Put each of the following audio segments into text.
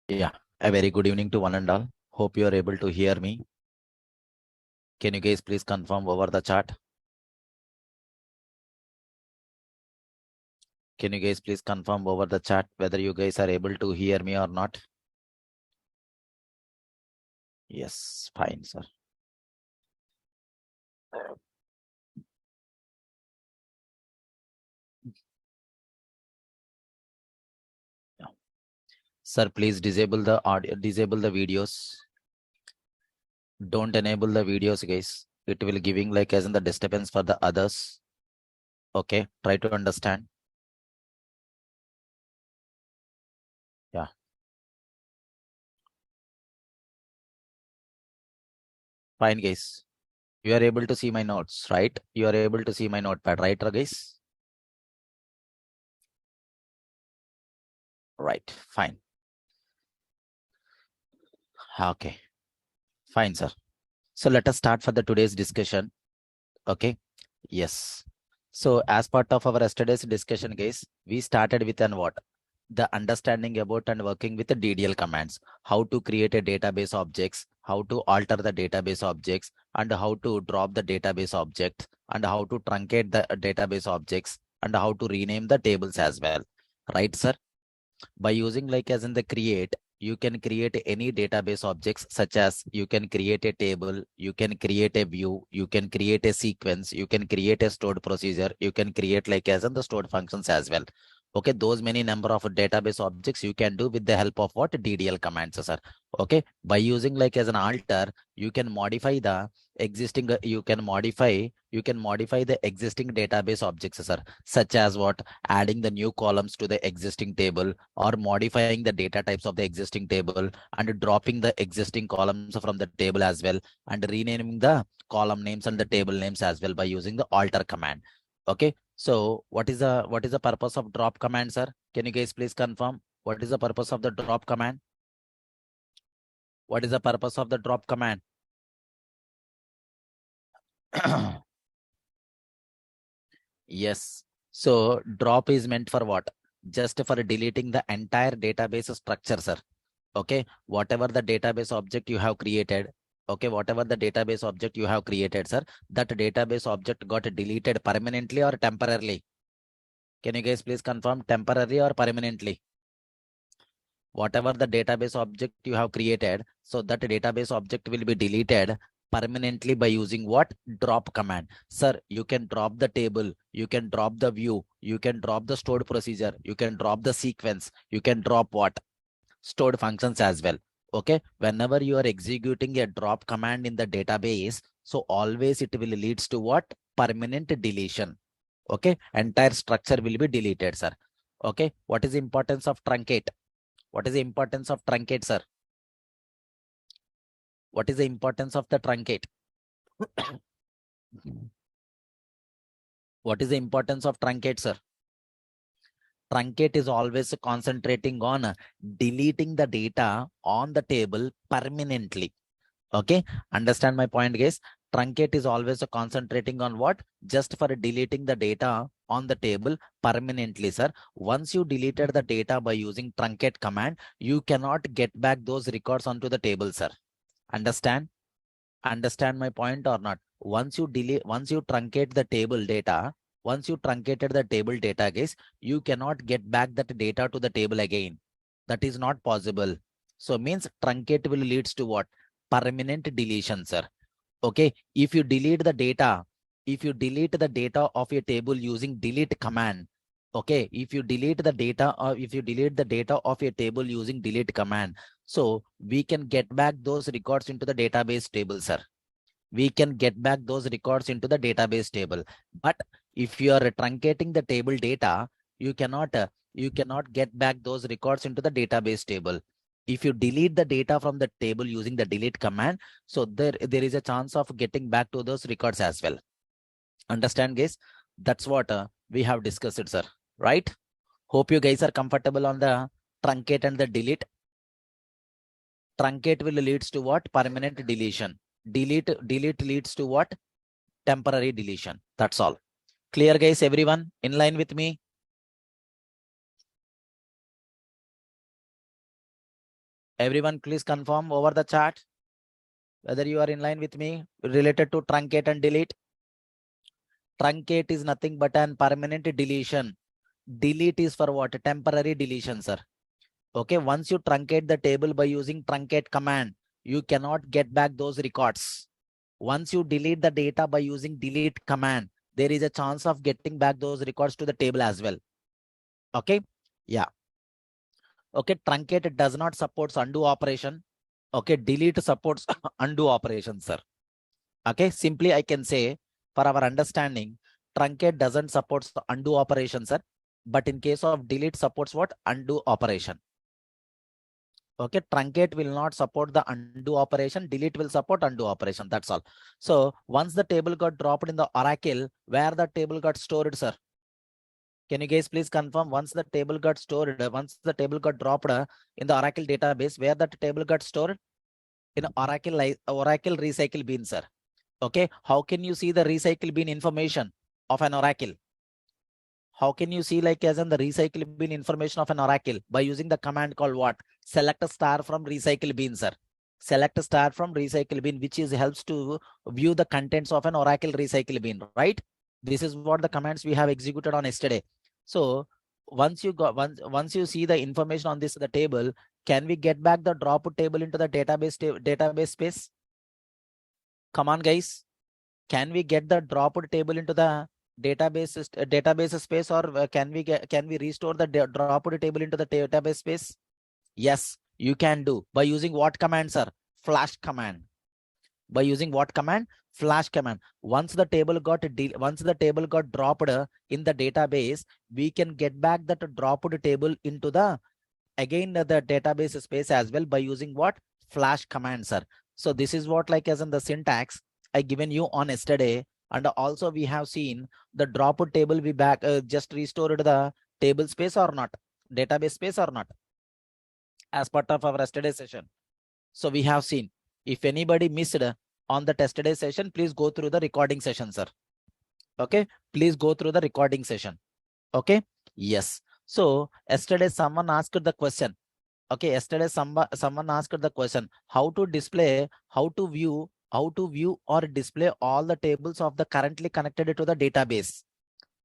Yeah, a very good evening to one and all. Hope you are able to hear me. Can you guys please confirm over the chat? Can you guys please confirm over the chat whether you guys are able to hear me or not? Yes, fine, sir. Yeah. Sir, please disable the audio, disable the videos. Don't enable the videos, guys. It will giving like as in the disturbance for the others. Okay, try to understand. Yeah, fine, guys. You are able to see my notes, right? You are able to see my notepad, right, guys? Right, fine. Okay, fine, sir. So let us start for the today's discussion. Okay. Yes. So as part of our yesterday's discussion, guys, we started with an what? The understanding about and working with the DDL commands, how to create a database objects, how to alter the database objects, and how to drop the database object, and how to truncate the database objects, and how to rename the tables as well. Right, sir? By using like as in the create, you can create any database objects such as you can create a table, you can create a view, you can create a sequence, you can create a stored procedure, you can create like as in the stored functions as well. Okay, those many number of database objects you can do with the help of what DDL commands, sir. Okay, by using like as an alter, you can modify the existing, you can modify the existing database objects, sir, such as what? Adding the new columns to the existing table, or modifying the data types of the existing table, and dropping the existing columns from the table as well, and renaming the column names and the table names as well by using the alter command. Okay, so what is the purpose of drop command, sir? Can you guys please confirm what is the purpose of the drop command? What is the purpose of the drop command? Yes. So drop is meant for what? Just for deleting the entire database structure, sir. Okay, whatever the database object you have created, okay, whatever the database object you have created, sir, that database object got deleted permanently or temporarily? Can you guys please confirm temporarily or permanently? Whatever the database object you have created, so that database object will be deleted permanently by using what? Drop command. Sir, you can drop the table, you can drop the view, you can drop the stored procedure, you can drop the sequence, you can drop what? Stored functions as well. Okay, whenever you are executing a drop command in the database, so always it will leads to what? Permanent deletion. Okay, entire structure will be deleted, sir. Okay, what is the importance of truncate? What is the importance of truncate, sir? What is the importance of the truncate? What is the importance of truncate, sir? Truncate is always concentrating on deleting the data on the table permanently. Okay, understand my point, guys? Truncate is always concentrating on what? Just for deleting the data on the table permanently, sir. Once you deleted the data by using truncate command, you cannot get back those records onto the table, sir. Understand? Understand my point or not? Once you truncate the table data, once you truncated the table data, guys, you cannot get back that data to the table again. That is not possible. So means truncate will leads to what? Permanent deletion, sir. Okay, if you delete the data, if you delete the data of your table using delete command, okay, if you delete the data, or if you delete the data of your table using delete command, so we can get back those records into the database table, sir. We can get back those records into the database table. But if you are truncating the table data, you cannot get back those records into the database table. If you delete the data from the table using the delete command, so there is a chance of getting back to those records as well. Understand, guys? That's what we have discussed it, sir. Right? Hope you guys are comfortable on the truncate and the delete. Truncate will leads to what? Permanent deletion. Delete leads to what? Temporary deletion. That's all. Clear, guys? Everyone in line with me? Everyone please confirm over the chat whether you are in line with me related to truncate and delete. Truncate is nothing but an permanent deletion. Delete is for what? Temporary deletion, sir. Okay, once you truncate the table by using truncate command, you cannot get back those records. Once you delete the data by using delete command, there is a chance of getting back those records to the table as well. Okay, yeah. Okay, truncate does not support undo operation. Okay, delete supports undo operation, sir. Okay, simply I can say for our understanding, truncate doesn't support the undo operation, sir. But in case of delete supports what? Undo operation. Okay, truncate will not support the undo operation, delete will support undo operation. That's all. So once the table got dropped in the Oracle, where the table got stored, sir? Can you guys please confirm once the table got stored, once the table got dropped in the Oracle database, where that table got stored? In Oracle recycle bin, sir. Okay, how can you see the recycle bin information of an Oracle? How can you see like as in the recycle bin information of an Oracle? By using the command called what? Select a star from recycle bin, sir. Select a star from recycle bin, which is helps to view the contents of an Oracle recycle bin, right? This is what the commands we have executed on yesterday. So once you see the information on this the table, can we get back the drop table into the database space? Come on, guys. Can we get the dropped table into the database space, or can we restore the dropped table into the database space? Yes, you can do by using what command, sir? Flash command. By using what command? Flash command. Once the table got dropped in the database, we can get back that dropped table into the database space as well by using what? Flash command, sir. So this is what like as in the syntax I given you on yesterday. And also we have seen the dropped table we back just restored the table space or not, database space or not, as part of our yesterday session. So we have seen, if anybody missed on the yesterday session, please go through the recording session, sir. Okay, please go through the recording session. Okay, yes. So yesterday someone asked the question. Okay, yesterday someone asked the question, how to view or display all the tables of the currently connected to the database.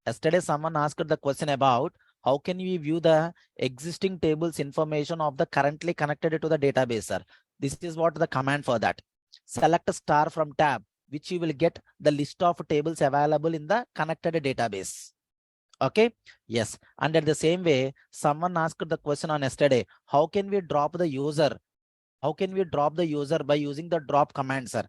Yesterday someone asked the question about how can we view the existing tables information of the currently connected to the database, sir. This is what the command for that. Select a star from tab, which you will get the list of tables available in the connected database. Okay, yes. And at the same way, someone asked the question on yesterday, how can we drop the user? How can we drop the user by using the drop command, sir?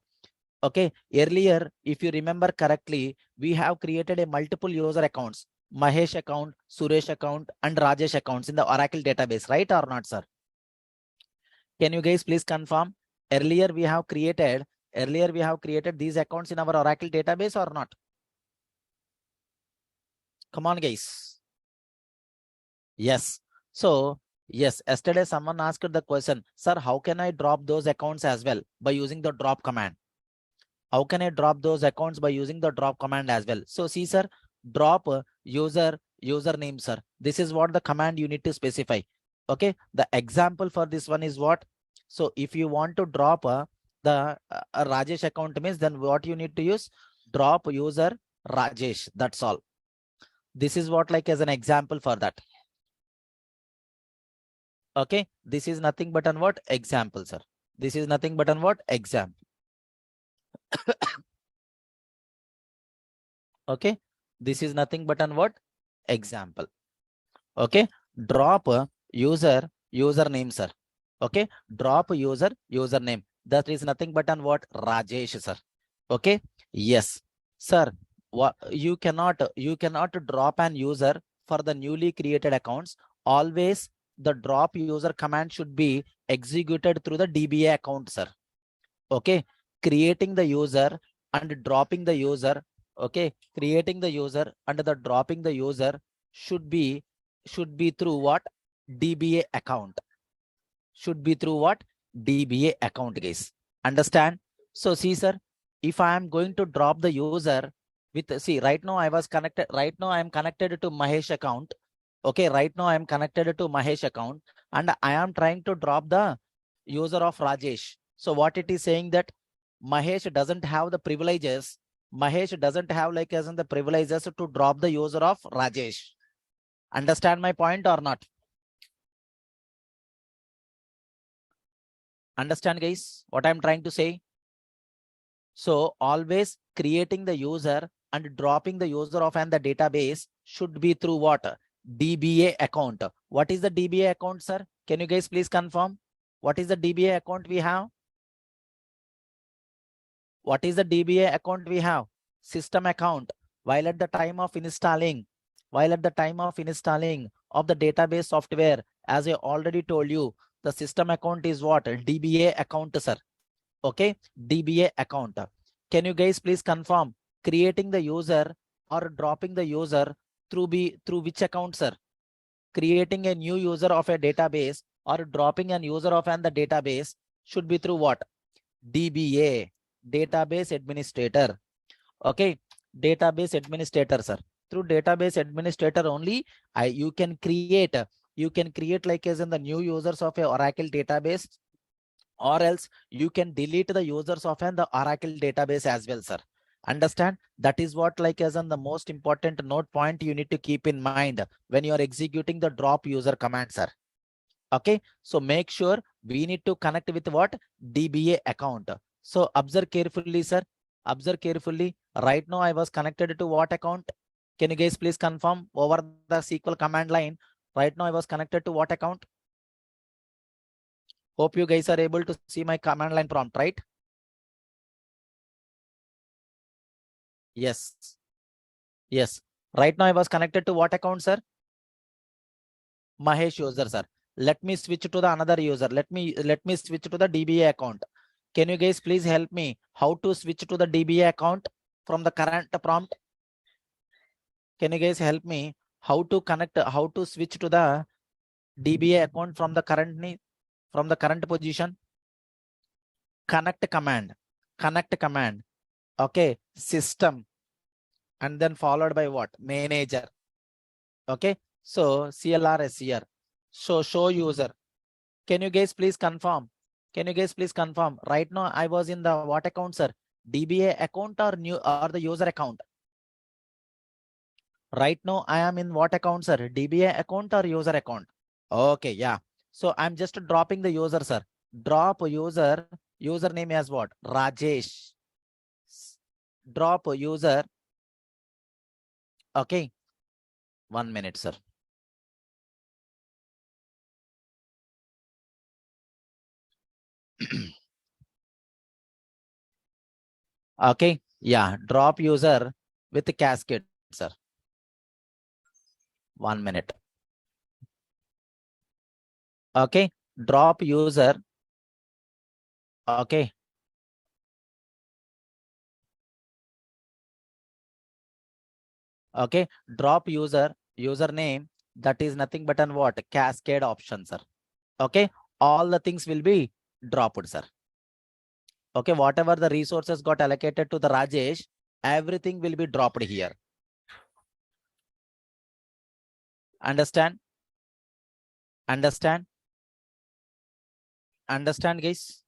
Okay, earlier, if you remember correctly, we have created a multiple user accounts, Mahesh account, Suresh account, and Rajesh accounts in the Oracle database, right or not, sir? Can you guys please confirm? Earlier we have created these accounts in our Oracle database or not? Come on, guys. Yes. So yes, yesterday someone asked the question, sir, how can I drop those accounts as well by using the drop command? How can I drop those accounts by using the drop command as well? So see, sir, drop username, sir. This is what the command you need to specify. Okay, the example for this one is what? So if you want to drop the Rajesh account means, then what you need to use? Drop user Rajesh. That's all. This is what like as an example for that. Okay, this is nothing but an what? Example, sir. This is nothing but an what? Example. Okay, this is nothing but an what? Example. Okay, drop username, sir. Okay, drop username. That is nothing but an what? Rajesh, sir. Okay, yes, sir. What you cannot drop an user for the newly created accounts. Always the drop user command should be executed through the DBA account, sir. Okay, creating the user and dropping the user. Okay, creating the user and the dropping the user should be through what? DBA account. Should be through what? DBA account, guys. Understand? So see, sir, if I am going to drop the user with, see, right now I was connected, right now I am connected to Mahesh account. Okay, right now I am connected to Mahesh account and I am trying to drop the user of Rajesh. So what it is saying that Mahesh doesn't have the privileges. Mahesh doesn't have like as in the privileges to drop the user of Rajesh. Understand my point or not? Understand guys what I'm trying to say? So always creating the user and dropping the user of and the database should be through what? DBA account. What is the DBA account, sir? Can you guys please confirm? What is the DBA account we have? What is the DBA account we have? System account. While at the time of installing of the database software, as I already told you, the system account is what? DBA account, sir. Okay, DBA account. Can you guys please confirm creating the user or dropping the user through which account, sir? Creating a new user of a database or dropping a user of the database should be through what? DBA, database administrator. Okay, database administrator, sir. Through database administrator only, you can create like as in the new users of a Oracle database, or else you can delete the users of the Oracle database as well, sir. Understand? That is what like as in the most important note point you need to keep in mind when you are executing the drop user command, sir. Okay, so make sure we need to connect with what? DBA account. So observe carefully, sir. Observe carefully. Right now I was connected to what account? Can you guys please confirm over the SQL command line? Right now I was connected to what account? Hope you guys are able to see my command line prompt, right? Yes. Yes. Right now I was connected to what account, sir? Mahesh user, sir. Let me switch to the another user. Let me switch to the DBA account. Can you guys please help me how to switch to the DBA account from the current prompt? Can you guys help me how to switch to the DBA account from the current position? Connect command. Okay, system, and then followed by what? Manager. Okay, so CLR is here. So show user. Can you guys please confirm? Right now I was in the what account, sir? DBA account or the user account? Right now I am in what account, sir? DBA account or user account? Okay, yeah. So I'm just dropping the user, sir. Drop username as what? Rajesh. Drop user. Okay. 1 minute, sir. Okay. Yeah. Drop user with cascade, sir. 1 minute. Okay. Drop user. Okay. Okay. Drop username. That is nothing but an what? Cascade option, sir. Okay. All the things will be dropped, sir. Okay. Whatever the resources got allocated to the Rajesh, everything will be dropped here. Understand? Understand? Understand, guys?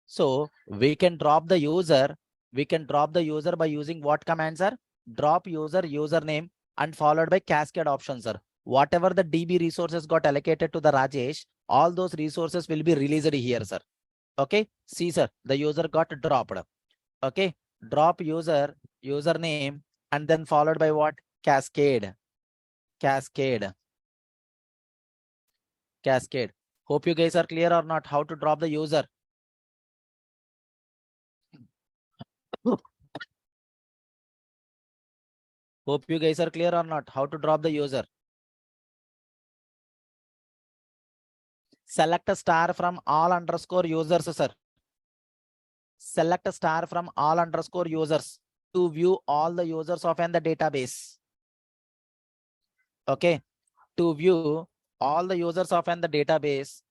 So we can drop the user. By using what commands, sir? Drop username and followed by cascade options, sir. Whatever the DB resources got allocated to the Rajesh, all those resources will be released here, sir. Okay. See, sir, the user got dropped. Okay. Drop username and then followed by what? Cascade. Hope you guys are clear or not how to drop the user. Hope you guys are clear or not how to drop the user. Select a star from all underscore users, sir. Select a star from all underscore users to view all the users of the database. Okay. To view all the users of the database.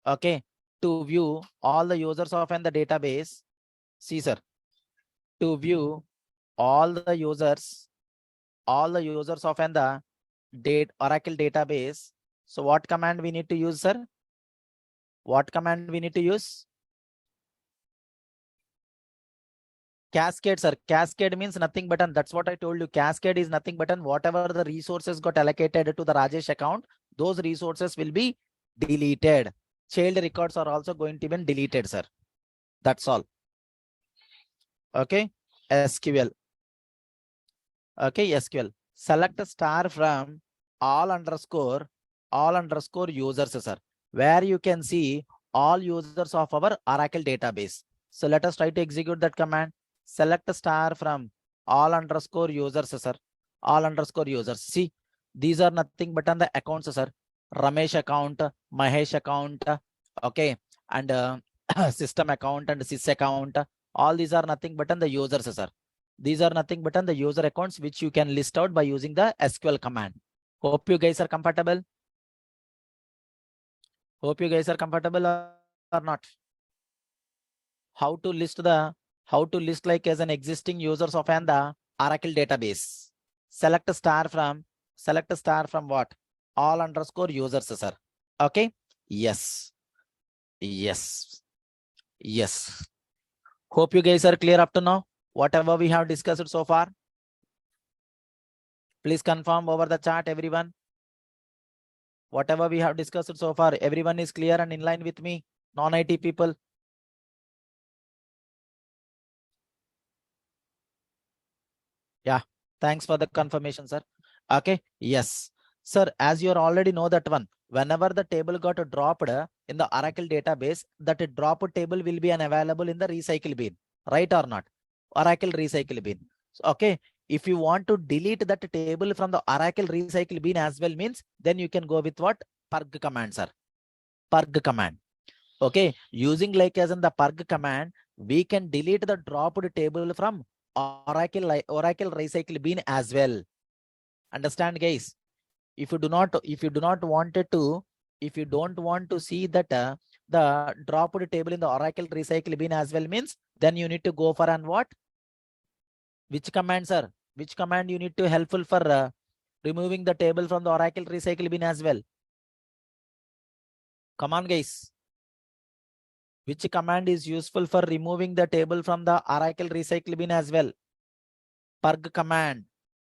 Okay. To view all the users of the database. See, sir. To view all the users of the Oracle database. So what command we need to use, sir? What command we need to use? Cascade, sir. Cascade means nothing but, and that's what I told you. Cascade is nothing but, and whatever the resources got allocated to the Rajesh account, those resources will be deleted. Child records are also going to be deleted, sir. That's all. Okay. SQL. Okay. SQL. Select a star from all underscore users, sir, where you can see all users of our Oracle database. So let us try to execute that command. Select a star from all underscore users, sir. All underscore users. See, these are nothing but on the accounts, sir. Ramesh account, Mahesh account, okay, and system account and sys account. All these are nothing but on the users, sir. These are nothing but on the user accounts which you can list out by using the SQL command. Hope you guys are comfortable. Hope you guys are comfortable or not. How to list like as an existing users of the Oracle database. Select a star from what? All underscore users, sir. Okay. Yes. Hope you guys are clear up to now. Whatever we have discussed so far. Please confirm over the chat, everyone. Whatever we have discussed so far, everyone is clear and in line with me. Non-IT people. Yeah, thanks for the confirmation, sir. Okay, yes. Sir, as you already know that one, whenever the table got dropped in the Oracle database, that dropped table will be unavailable in the recycle bin, right or not? Oracle recycle bin. So, okay, if you want to delete that table from the Oracle recycle bin as well means, then you can go with what? Purg command, sir. Purg command. Okay, using like as in the purg command, we can delete the dropped table from Oracle recycle bin as well. Understand, guys? If you don't want to see that the dropped table in the Oracle recycle bin as well means, then you need to go for and what? Which command, sir? Which command you need to helpful for removing the table from the Oracle recycle bin as well? Come on, guys. Which command is useful for removing the table from the Oracle recycle bin as well? Purg command.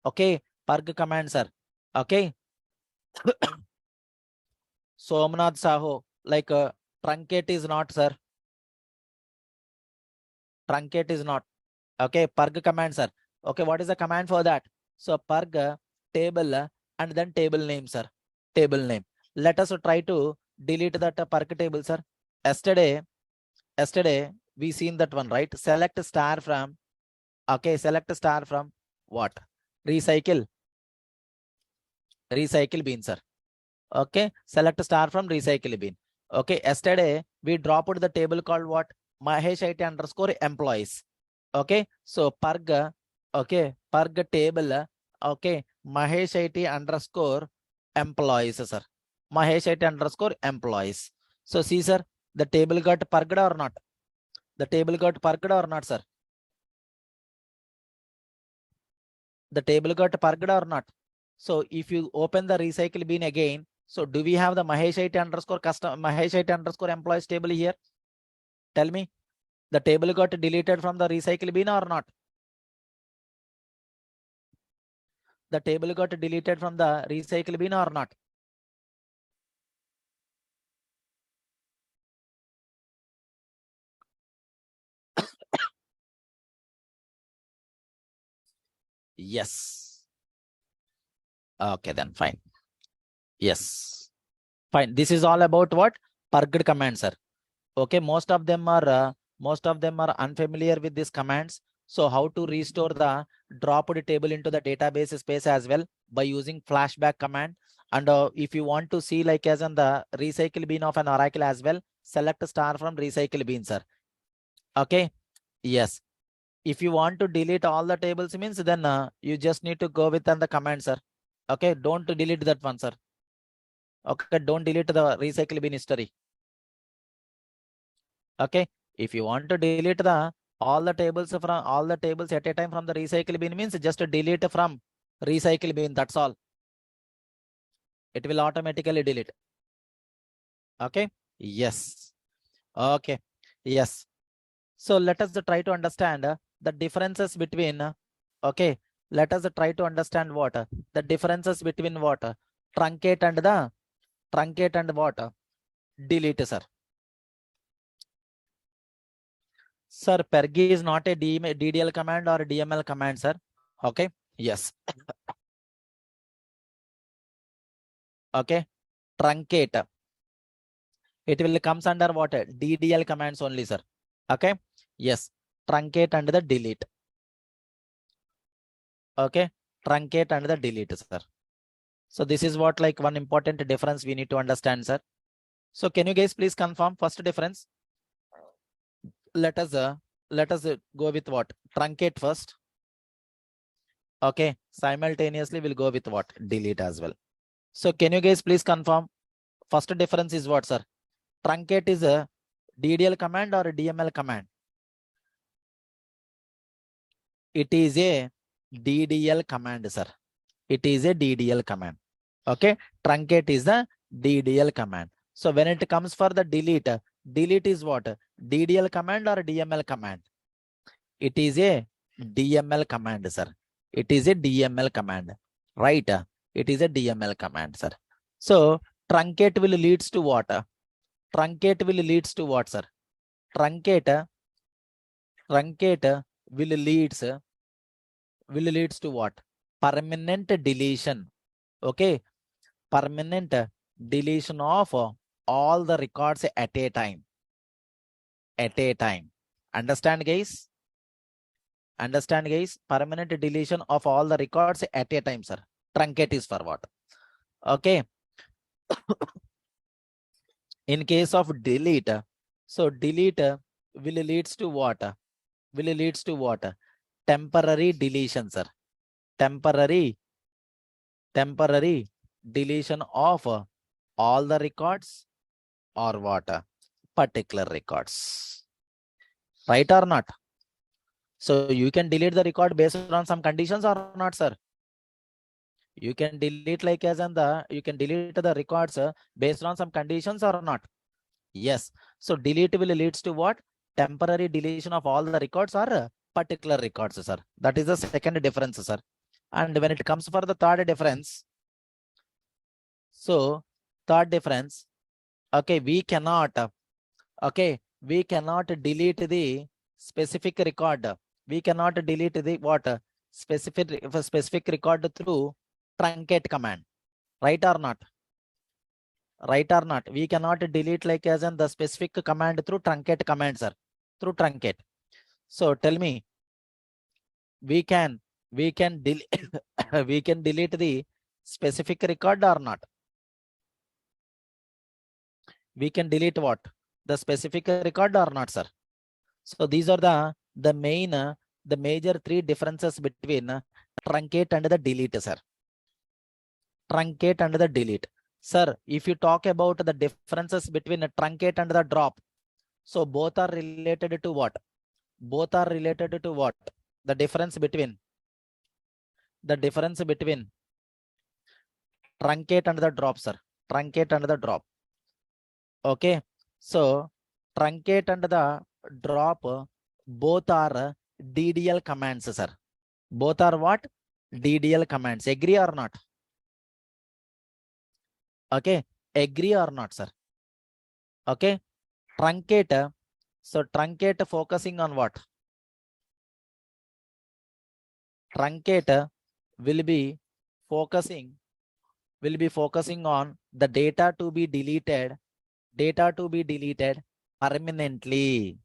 Okay, purg command, sir. Okay. Somnath Saho, like truncate is not, sir. Truncate is not. Okay, purg command, sir. Okay, what is the command for that? So purg table and then table name, sir. Table name. Let us try to delete that purg table, sir. Yesterday we seen that one, right? Select star from. Okay, select star from what? Recycle bin, sir. Okay, select star from recycle bin. Okay, yesterday we dropped the table called what? Mahesh IT underscore employees. Okay, so purg, okay, purg table, okay, Mahesh IT underscore employees, sir. Mahesh IT underscore employees. So see, sir, the table got purged or not? The table got purged or not, sir? The table got purged or not? So if you open the recycle bin again, so do we have the Mahesh IT underscore Mahesh IT underscore employees table here? Tell me, the table got deleted from the recycle bin or not? The table got deleted from the recycle bin or not? Yes. Okay, then fine. Yes. Fine. This is all about what? Purged command, sir. Okay, most of them are unfamiliar with these commands. So how to restore the dropped table into the database space as well by using flashback command. And if you want to see like as in the recycle bin of an Oracle as well, select star from recycle bin, sir. Okay. Yes. If you want to delete all the tables means, then you just need to go with the command, sir. Okay. Don't delete that one, sir. Okay. Don't delete the recycle bin history. Okay. If you want to delete all the tables at a time from the recycle bin means just delete from recycle bin. That's all. It will automatically delete. Okay. Yes. Okay. Yes. So let us try to understand the differences between, okay, let us try to understand what? The differences between what? Truncate and what? Delete, sir. Sir, perg is not a DDL command or DML command, sir. Okay. Yes. Okay. Truncate. It will comes under what? DDL commands only, sir. Okay. Yes. Truncate and the delete. Okay. Truncate and the delete, sir. So this is what like one important difference we need to understand, sir. So can you guys please confirm first difference? Let us go with what? Truncate first. Okay. Simultaneously we'll go with what? Delete as well. So can you guys please confirm first difference is what, sir? Truncate is a DDL command or a DML command? It is a DDL command, sir. It is a DDL command. Okay. Truncate is the DDL command. So when it comes for the delete, delete is what? DDL command or DML command? It is a DML command, sir. It is a DML command, right? It is a DML command, sir. So truncate will leads to what? Truncate will leads to what, sir? Truncate will leads to what? Permanent deletion. Okay. Permanent deletion of all the records at a time. At a time. Understand, guys? Understand, guys? Permanent deletion of all the records at a time, sir. Truncate is for what? Okay. In case of delete, so delete will leads to what? Will leads to what? Temporary deletion, sir. Temporary deletion of all the records or what? Particular records. Right or not? So you can delete the record based on some conditions or not, sir? You can delete like as and you can delete the records based on some conditions or not? Yes. So delete will leads to what? Temporary deletion of all the records or particular records, sir. That is the second difference, sir. And when it comes for the third difference, so third difference, okay, we cannot delete the specific record. We cannot delete the what? Specific record through truncate command. Right or not? Right or not? We cannot delete like as in the specific command through truncate command, sir. Through truncate. So tell me, we can delete we can delete the specific record or not? We can delete what? The specific record or not, sir? So these are the major three differences between truncate and the delete, sir. Truncate and the delete. Sir, if you talk about the differences between a truncate and the drop, so both are related to what? Both are related to what? The difference between truncate and the drop, sir. Truncate and the drop. Okay. So truncate and the drop, both are DDL commands, sir. Both are what? DDL commands. Agree or not? Okay. Agree or not, sir? Okay. Truncate. So truncate focusing on what? Truncate will be focusing on the data to be deleted permanently.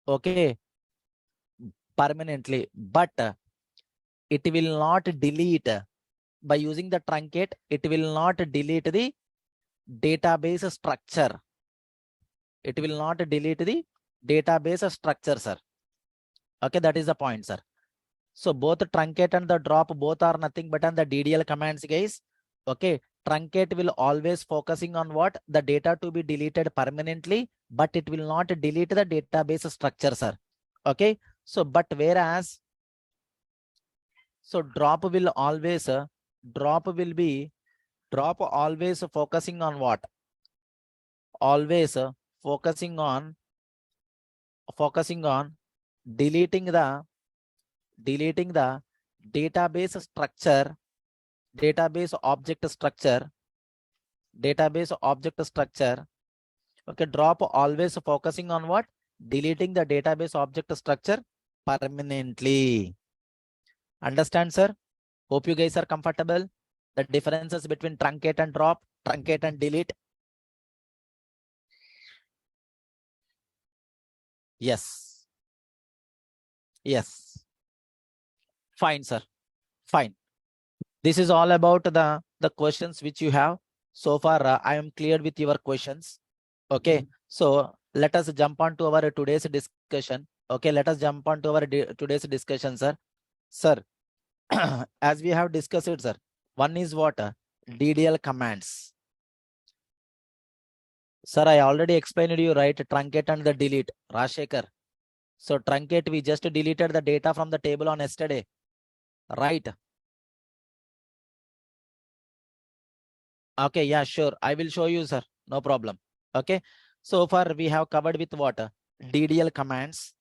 Okay. Permanently. But it will not delete by using the truncate. It will not delete the database structure. It will not delete the database structure, sir. Okay, that is the point, sir. So both truncate and the drop both are nothing but on the DDL commands, guys. Okay, truncate will always focusing on what? The data to be deleted permanently, but it will not delete the database structure, sir. Okay, so but whereas, so drop will always be Drop always focusing on what? Always focusing on deleting the database structure, database object structure. Okay, drop always focusing on what? Deleting the database object structure permanently. Understand, sir? Hope you guys are comfortable. The differences between truncate and drop, truncate and delete. Yes. Yes. Fine, sir. Fine. This is all about the questions which you have. So far, I am clear with your questions. Okay. So let us jump on to our today's discussion. Okay. Let us jump on to our today's discussion, sir. Sir, as we have discussed it, sir. One is what? DDL commands. Sir, I already explained you, right? Truncate and the delete. Rashekar. So truncate, we just deleted the data from the table on yesterday. Right. Okay, yeah, sure. I will show you, sir. No problem. Okay. So far we have covered with what? DDL commands.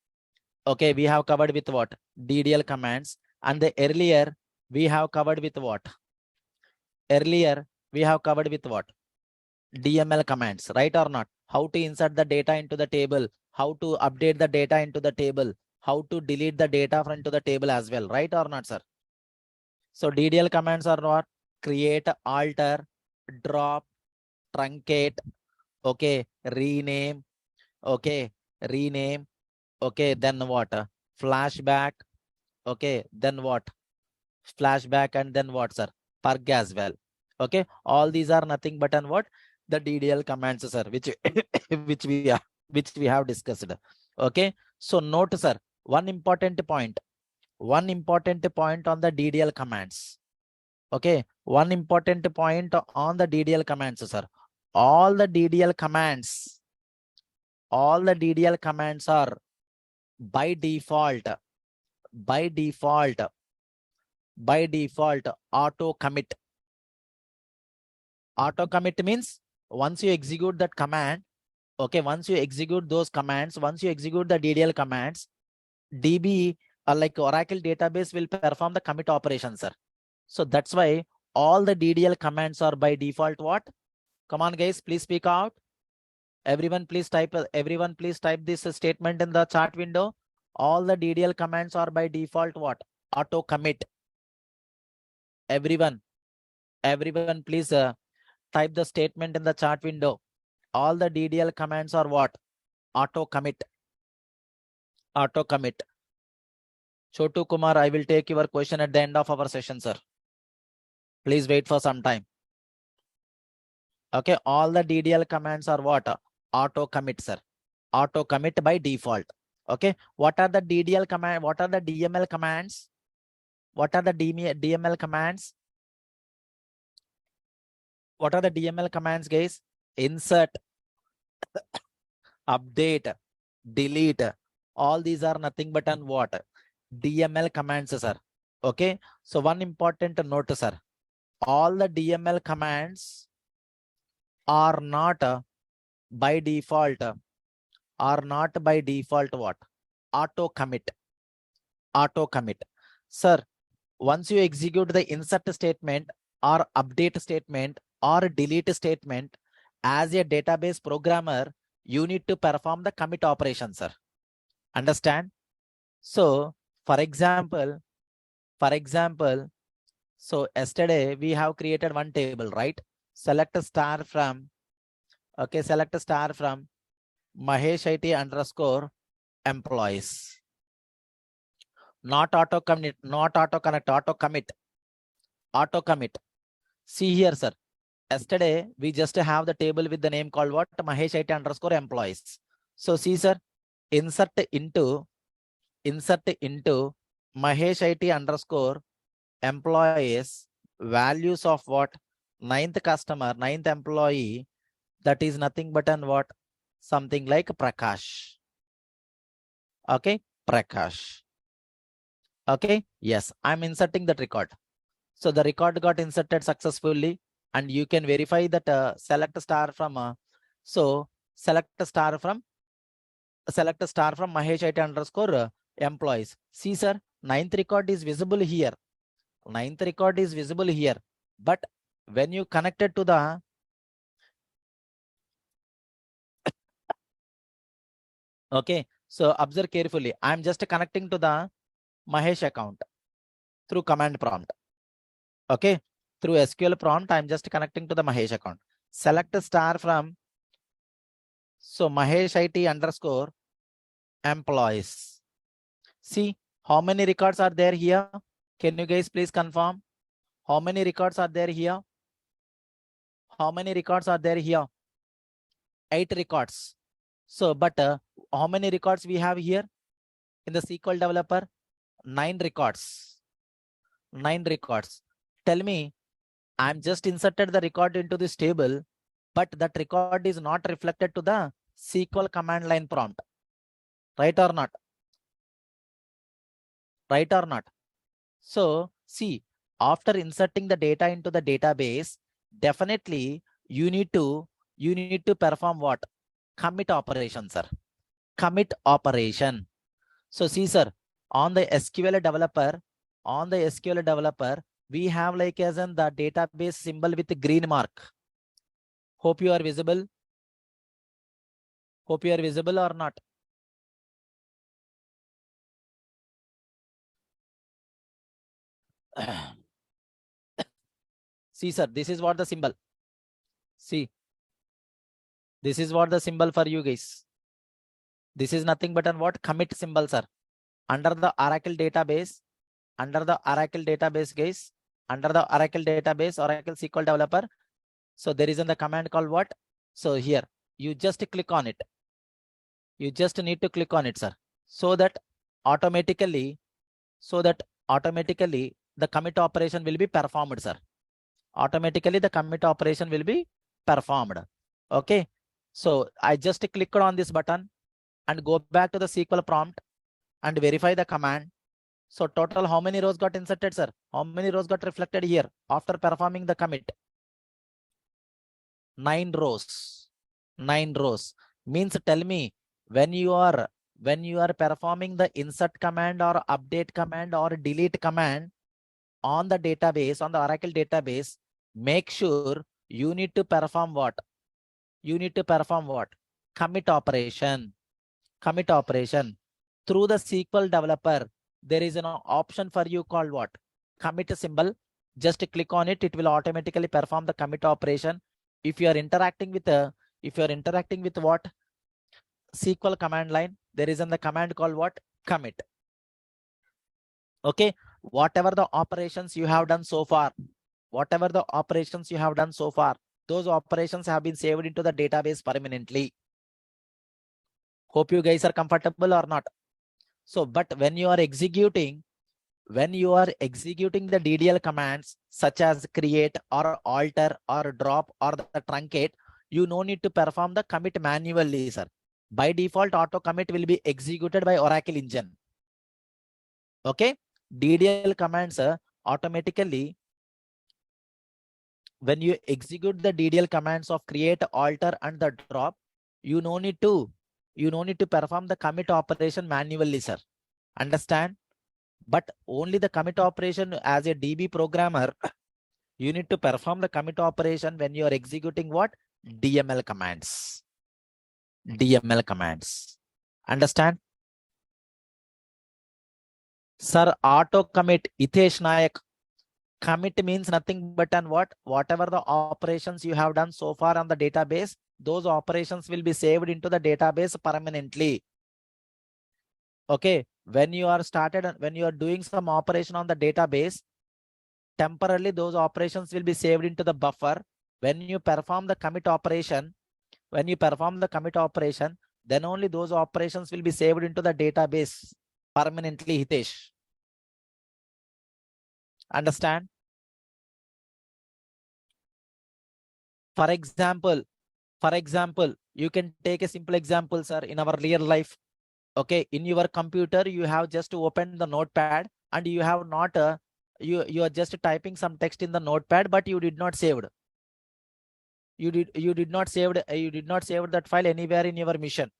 Okay, we have covered with what? DDL commands. And the earlier we have covered with what? Earlier we have covered with what? DML commands, right or not? How to insert the data into the table, how to update the data into the table, how to delete the data from into the table as well, right or not, sir? So DDL commands are what? Create, alter, drop, truncate, okay, rename, okay, rename, okay, then what? Flashback, okay, then what? Flashback, and then what, sir? Purge as well. Okay, all these are nothing but and what? The DDL commands, sir, which which we have discussed. Okay, so note, sir, one important point on the DDL commands. Okay, one important point on the DDL commands, sir. All the DDL commands are by default auto commit. Auto commit means once you execute that command, okay, once you execute those commands, once you execute the DDL commands, DB like Oracle database will perform the commit operation, sir. So that's why all the DDL commands are by default what? Come on, guys, please speak out. Everyone please type this statement in the chat window. All the DDL commands are by default what? Auto commit. Everyone please type the statement in the chat window. All the DDL commands are what? Auto commit. Auto commit. Chotu Kumar, I will take your question at the end of our session, sir. Please wait for some time. Okay, all the DDL commands are what? Auto commit, sir. Auto commit by default. Okay, what are the DDL command? What are the DML commands? What are the DML commands? What are the DML commands, guys? Insert, update, delete. All these are nothing but on what? DML commands, sir. Okay, so one important note, sir. All the DML commands are not by default what? Auto commit. Auto commit. Sir, once you execute the insert statement or update statement or delete statement, as a database programmer, you need to perform the commit operation, sir. Understand? So, for example, so yesterday we have created one table, right? Select a star from, okay, select a star from Mahesh IT underscore employees. Not auto commit, not auto connect, auto commit. Auto commit. See here, sir. Yesterday we just have the table with the name called what? Mahesh IT underscore employees. So see, sir, insert into Mahesh IT underscore employees values of what? Ninth customer, ninth employee, that is nothing but an what? Something like Prakash. Okay, Prakash. Okay, yes, I'm inserting that record. So the record got inserted successfully. and you can verify that select star from select star from Mahesh IT underscore employees. See, sir, ninth record is visible here. Ninth record is visible here. But when you connected to the okay, so observe carefully. I'm just connecting to the Mahesh account through command prompt. Okay, through SQL prompt, I'm just connecting to the Mahesh account. Select star from Mahesh IT underscore employees. See how many records are there here? Can you guys please confirm? How many records are there here? How many records are there here? 8 records. So, but how many records we have here in the SQL developer? 9 records. 9 records. Tell me, I'm just inserted the record into this table, but that record is not reflected to the SQL command line prompt. Right or not? Right or not? So, see, after inserting the data into the database, definitely you need to perform what? Commit operation, sir. Commit operation. So see, sir, on the SQL developer, we have like as in the database symbol with the green mark. Hope you are visible. Hope you are visible or not. See, sir, this is what the symbol. See, this is what the symbol for you guys. This is nothing but an what? Commit symbol, sir. Under the Oracle database, guys, under the Oracle database, Oracle SQL developer. So there is in the command called what? So here, you just click on it. You just need to click on it, sir. So that automatically the commit operation will be performed, sir. Automatically the commit operation will be performed. Okay. So I just clicked on this button and go back to the SQL prompt and verify the command. So total how many rows got inserted, sir? How many rows got reflected here after performing the commit? 9 rows. 9 rows. Means tell me, when you are performing the insert command or update command or delete command on the database, on the Oracle database, make sure you need to perform what? You need to perform what? Commit operation. Commit operation. Through the SQL developer, there is an option for you called what? Commit symbol. Just click on it. It will automatically perform the commit operation. If you are interacting with what? SQL command line, there is the command called what? Commit. Okay. Whatever the operations you have done so far, those operations have been saved into the database permanently. Hope you guys are comfortable or not. So, but when you are executing the DDL commands such as create or alter or drop or the truncate, you no need to perform the commit manually, sir. By default, auto commit will be executed by Oracle engine. Okay. DDL commands automatically, when you execute the DDL commands of create, alter, and the drop, you no need to perform the commit operation manually, sir. Understand? But only the commit operation as a DB programmer, you need to perform the commit operation when you are executing what? DML commands. DML commands. Understand? Sir, auto commit, Hitesh Nayak. Commit means nothing but and what? Whatever the operations you have done so far on the database, those operations will be saved into the database permanently. Okay. When you are doing some operation on the database, temporarily those operations will be saved into the buffer. When you perform the commit operation, then only those operations will be saved into the database permanently, Hitesh. Understand? For example, you can take a simple example, sir, in our real life. Okay, in your computer, you have just opened the notepad and you have not, you are just typing some text in the notepad, but you did not save it. You did not save that file anywhere in your mission.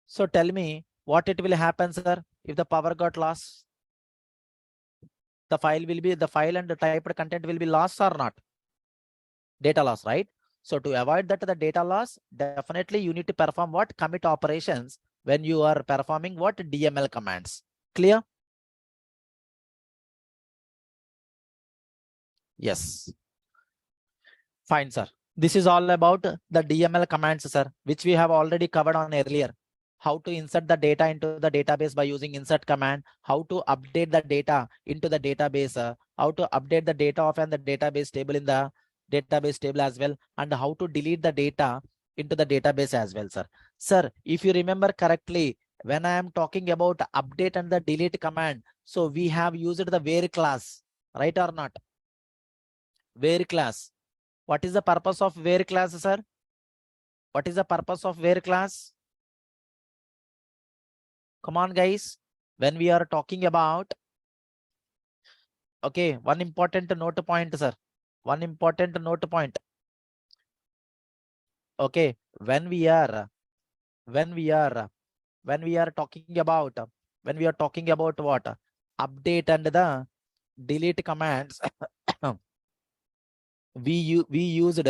So tell me what it will happen, sir, if the power got lost. The file and the typed content will be lost or not? Data loss, right? So to avoid that the data loss, definitely you need to perform what? Commit operations when you are performing what? DML commands. Clear? Yes. Fine, sir. This is all about the DML commands, sir, which we have already covered on earlier. How to insert the data into the database by using insert command, how to update the data into the database, how to update the data of and the database table in the database table as well, and how to delete the data into the database as well, sir. Sir, if you remember correctly, when I am talking about update and the delete command, so we have used the where class, right or not? Where class. What is the purpose of where class, sir? What is the purpose of where class? Come on, guys. When we are talking about, okay, one important note point, sir. One important note point. Okay, when we are talking about what? Update and the delete commands. we used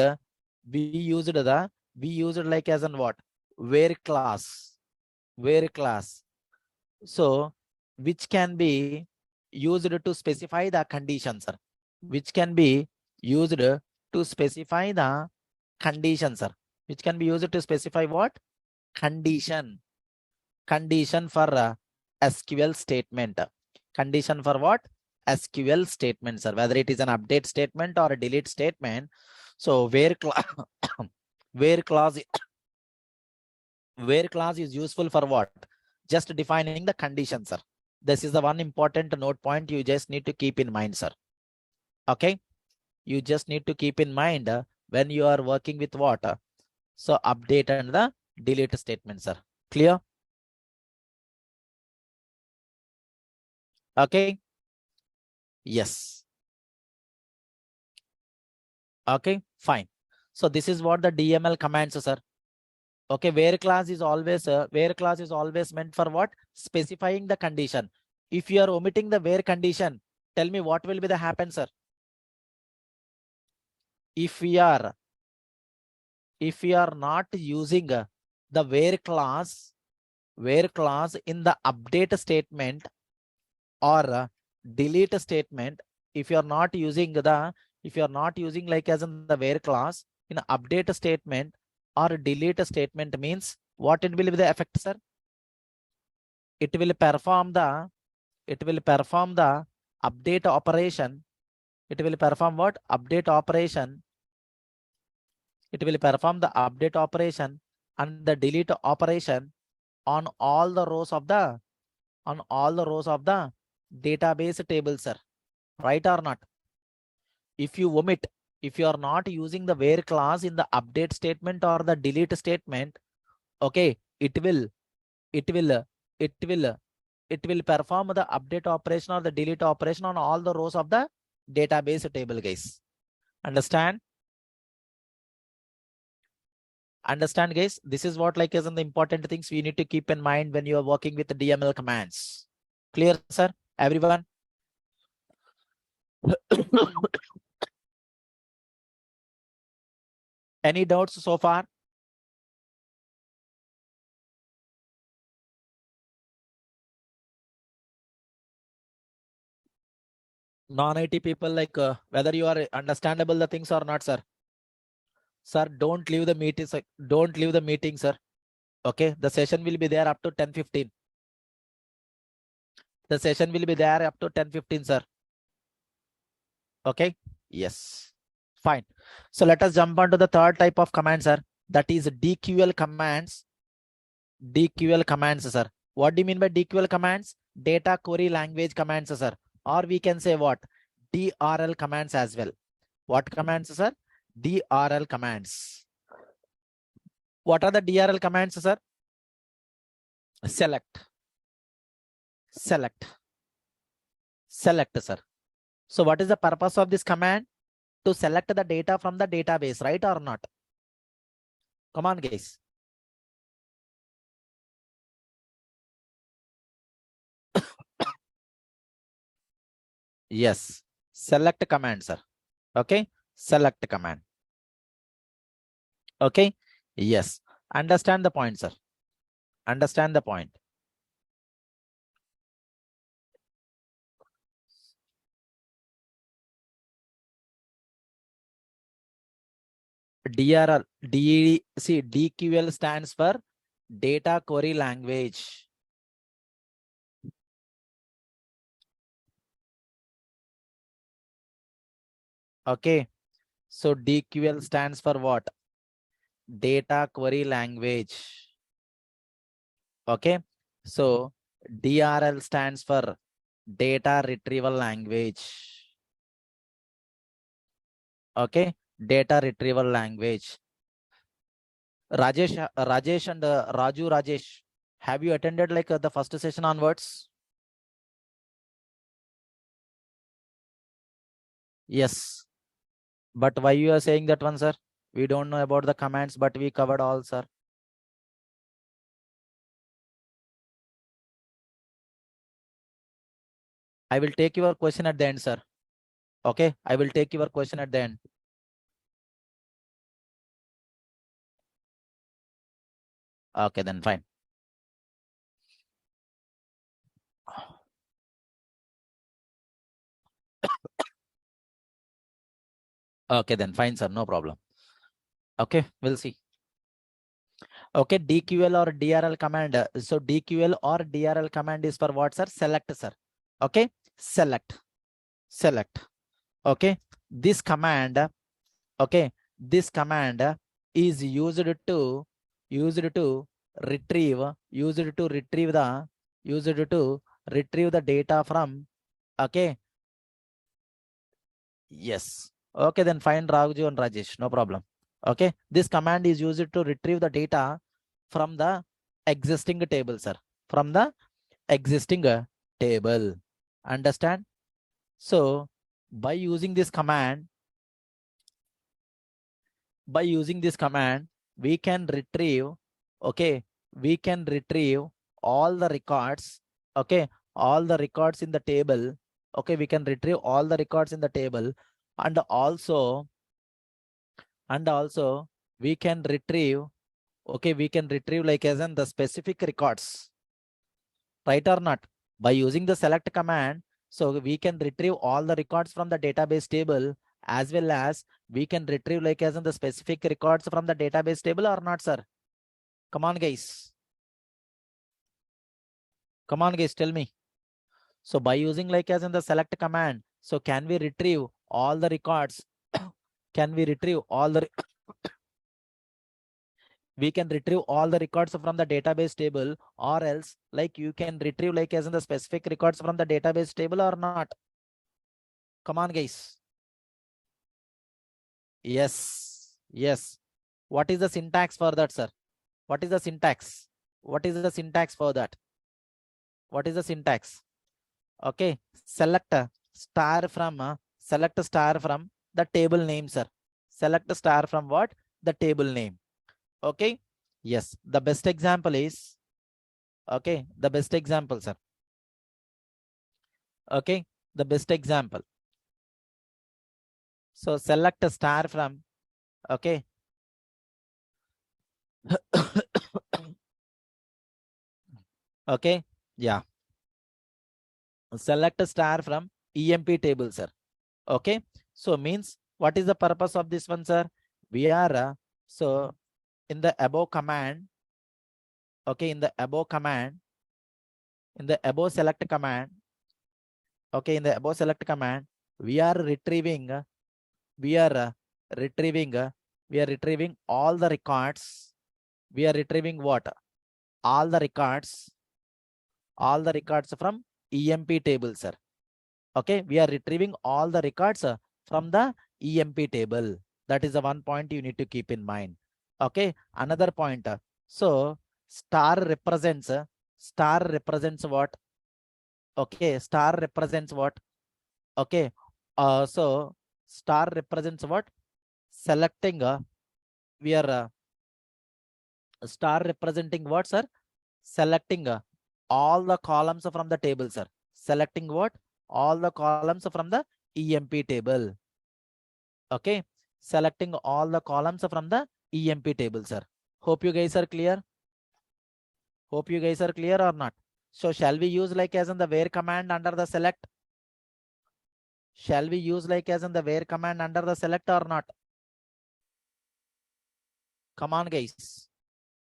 like as in what? Where class. So which can be used to specify the condition, sir. Which can be used to specify the condition, sir. Which can be used to specify what? Condition. Condition for SQL statement. Condition for what? SQL statement, sir. Whether it is an update statement or a delete statement. So where where clause is useful for what? Just defining the condition, sir. This is the one important note point you just need to keep in mind, sir. Okay. You just need to keep in mind when you are working with what? So update and the delete statement, sir. Clear? Okay. Yes. Okay, fine. So this is what the DML commands, sir. Okay, where class is always meant for what? Specifying the condition. If you are omitting the where condition, tell me what will be the happen, sir? If we are not using the where class in the update statement or delete statement, if you are not using like as in the where class in update statement or delete statement, means what it will be the effect, sir? It will perform the update operation. It will perform what? Update operation. It will perform the update operation and the delete operation on all the rows of the database table, sir. Right or not? If you are not using the where class in the update statement or the delete statement, okay, it will perform the update operation or the delete operation on all the rows of the database table, guys. Understand? Understand, guys? This is what like is the important things we need to keep in mind when you are working with the DML commands. Clear, sir? Everyone? Any doubts so far? Non-IT people, like whether you are understandable the things or not, sir. Sir, don't leave the meeting, sir. Don't leave the meeting, sir. Okay, the session will be there up to 10:15. The session will be there up to 10:15, sir. Okay, yes, fine. So let us jump on to the third type of command, sir. That is DQL commands. DQL commands, sir. What do you mean by DQL commands? Data query language commands, sir. Or we can say what? DRL commands as well. What commands, sir? DRL commands. What are the DRL commands, sir? Select, sir. So what is the purpose of this command? To select the data from the database, right or not? Come on, guys. Yes. Select command, sir. Okay. Select command. Okay. Yes. Understand the point, sir. Understand the point. DRL, see, DQL stands for data query language. Okay. So DQL stands for what? Data query language. Okay. So DRL stands for data retrieval language. Okay. Data retrieval language. Rajesh and Rajesh, have you attended like the first session onwards? Yes. But why you are saying that one, sir? We don't know about the commands, but we covered all, sir. I will take your question at the end, sir. Okay. I will take your question at the end. Okay, then fine. Okay, then fine, sir. No problem. Okay, we'll see. Okay, DQL or DRL command. So DQL or DRL command is for what, sir? Select, sir. Okay, select. Okay, this command. Okay, this command is used to retrieve the data from. Okay, yes. Okay, then find Raghu and Rajesh. No problem. Okay, this command is used to retrieve the data from the existing table, sir. From the existing table. Understand? So by using this command, we can retrieve, okay, we can retrieve all the records, okay, all the records in the table. Okay, we can retrieve all the records in the table, and also we can retrieve, okay, we can retrieve like as in the specific records, right or not? By using the select command, so we can retrieve all the records from the database table, as well as we can retrieve like as in the specific records from the database table or not, sir? Come on, guys. Come on, guys, tell me. So by using like as in the select command, so can we retrieve all the records? Can we retrieve all the we can retrieve all the records from the database table, or else like you can retrieve like as in the specific records from the database table or not? Come on, guys. Yes. Yes. What is the syntax for that, sir? What is the syntax? What is the syntax for that? What is the syntax? Okay. Select a select a star from the table name, sir. Select a star from what? The table name. Okay. Yes. The best example is, okay, the best example, sir. Okay. The best example. So select a star from, okay. Okay. Yeah. Select a star from EMP table, sir. Okay. So means what is the purpose of this one, sir? We are, so in the above command, okay, in the above command, in the above select command, okay, in the above select command, we are retrieving, we are retrieving, we are retrieving all the records. We are retrieving what? All the records from EMP table, sir. Okay, we are retrieving all the records from the EMP table. That is the one point you need to keep in mind. Okay, another point. So star represents what? Okay, star represents what? Okay, so star represents what? Selecting, we are Star representing what, sir? Selecting all the columns from the table, sir. Selecting what? All the columns from the EMP table. Okay. Selecting all the columns from the EMP table, sir. Hope you guys are clear. Hope you guys are clear or not. So shall we use like as in the where command under the select? Shall we use like as in the where command under the select or not? Come on, guys.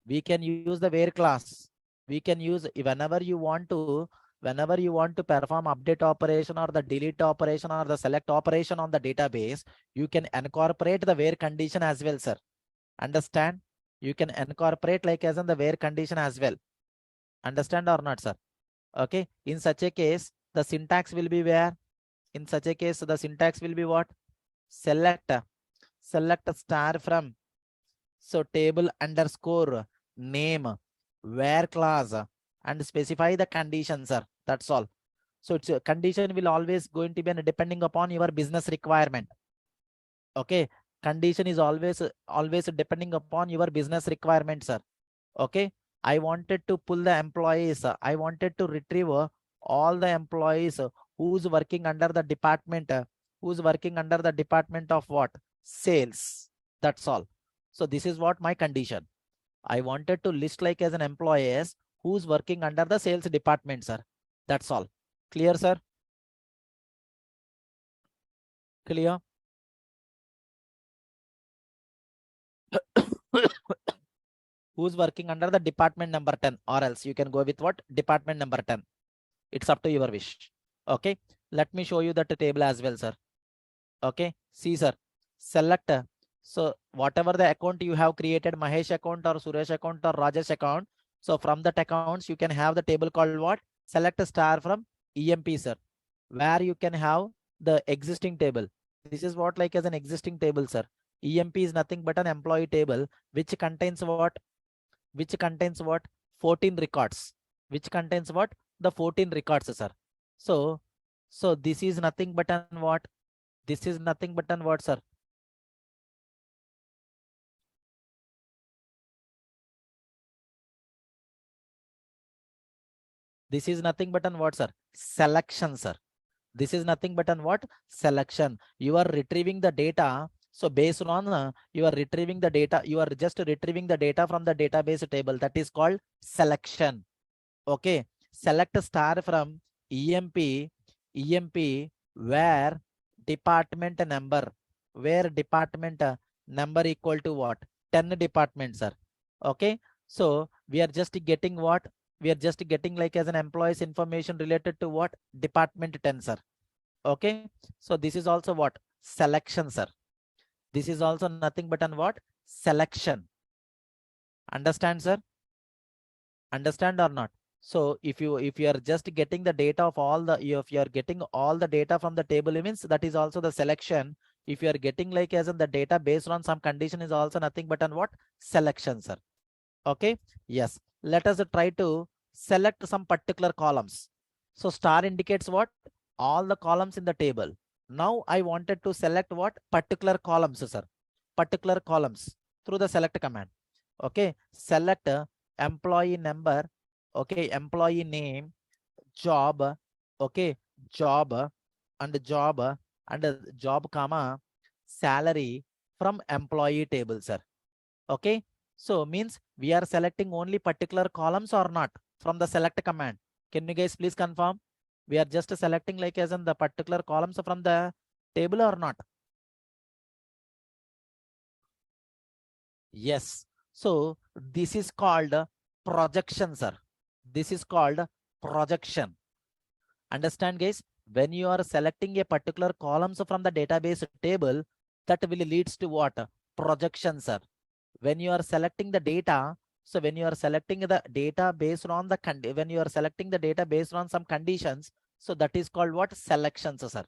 We can use the where class. We can use whenever you want to perform update operation or the delete operation or the select operation on the database, you can incorporate the where condition as well, sir. Understand? You can incorporate like as in the where condition as well. Understand or not, sir? Okay. In such a case, the syntax will be where? In such a case, the syntax will be what? Select star from. So table underscore name where class and specify the condition, sir. That's all. So it's a condition will always going to be depending upon your business requirement. Okay. Condition is always depending upon your business requirement, sir. Okay. I wanted to pull the employees. I wanted to retrieve all the employees who's working under the department. Who's working under the department of what? Sales. That's all. So this is what my condition. I wanted to list like as an employees who's working under the sales department, sir. That's all. Clear, sir? Clear? Who's working under the department number 10, or else you can go with what? Department number 10. It's up to your wish. Okay. Let me show you that table as well, sir. Okay. See, sir. Select. So whatever the account you have created, Mahesh account or Suresh account or Rajesh account. So from that accounts, you can have the table called what? Select a star from EMP, sir. Where you can have the existing table. This is what like as an existing table, sir. EMP is nothing but an employee table, which contains what? Which contains what? 14 records. Which contains what? The 14 records, sir. So this is nothing but an what? This is nothing but an what, sir? This is nothing but an what, sir? Selection, sir. This is nothing but an what? Selection. You are retrieving the data. So based on you are retrieving the data, you are just retrieving the data from the database table. That is called selection. Okay. Select a star from EMP where department number equal to what? 10 departments, sir. Okay. So we are just getting what? We are just getting like as an employee's information related to what? Department 10, sir. Okay. So this is also what? Selection, sir. This is also nothing but an what? Selection. Understand, sir? Understand or not? So if you are just getting the data of all the, if you are getting all the data from the table, means that is also the selection. If you are getting like as in the data based on some condition is also nothing but an what? Selection, sir. Okay. Yes. Let us try to select some particular columns. So star indicates what? All the columns in the table. Now I wanted to select what? Particular columns, sir. Particular columns through the select command. Okay. Select employee number. Okay. Employee name, job. Okay. Job and job comma salary from employee table, sir. Okay. So means we are selecting only particular columns or not from the select command. Can you guys please confirm? We are just selecting like as in the particular columns from the table or not? Yes. So this is called projection, sir. This is called projection. Understand, guys? When you are selecting a particular columns from the database table, that will leads to what? Projection, sir. When you are selecting the data, so when you are selecting the data based on the when you are selecting the data based on some conditions, so that is called what? Selections, sir.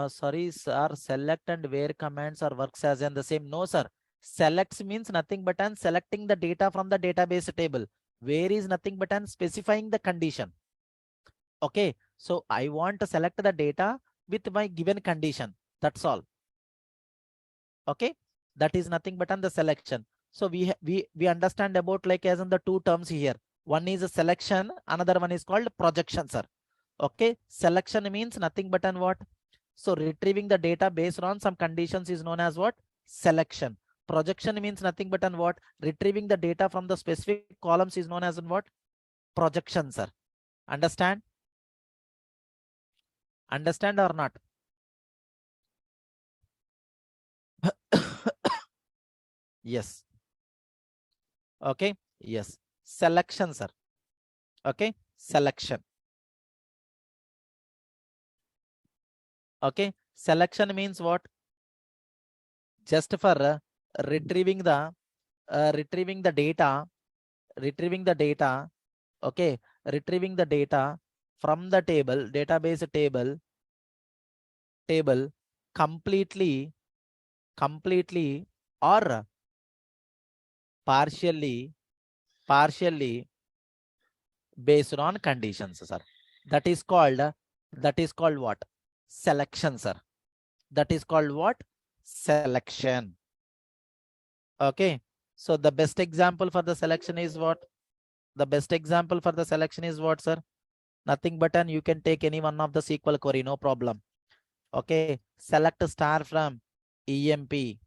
Sorry, sir. Select and where commands are works as in the same. No, sir. Selects means nothing but an selecting the data from the database table. Where is nothing but an specifying the condition. Okay. So I want to select the data with my given condition. That's all. Okay. That is nothing but on the selection. So we understand about like as in the two terms here. One is a selection, another one is called projection, sir. Okay, selection means nothing but on what? So retrieving the data based on some conditions is known as what? Selection. Projection means nothing but on what? Retrieving the data from the specific columns is known as in what? Projection, sir. Understand? Understand or not? Yes. Okay. Yes. Selection, sir. Okay. Selection. Okay. Selection means what? Just for retrieving the data, okay, retrieving the data from the database table completely or partially based on conditions, sir. That is called what? Selection, sir. That is called what? Selection. Okay. So the best example for the selection is what? The best example for the selection is what, sir? Nothing but you can take any one of the SQL query, no problem. Okay. Select star from EMP.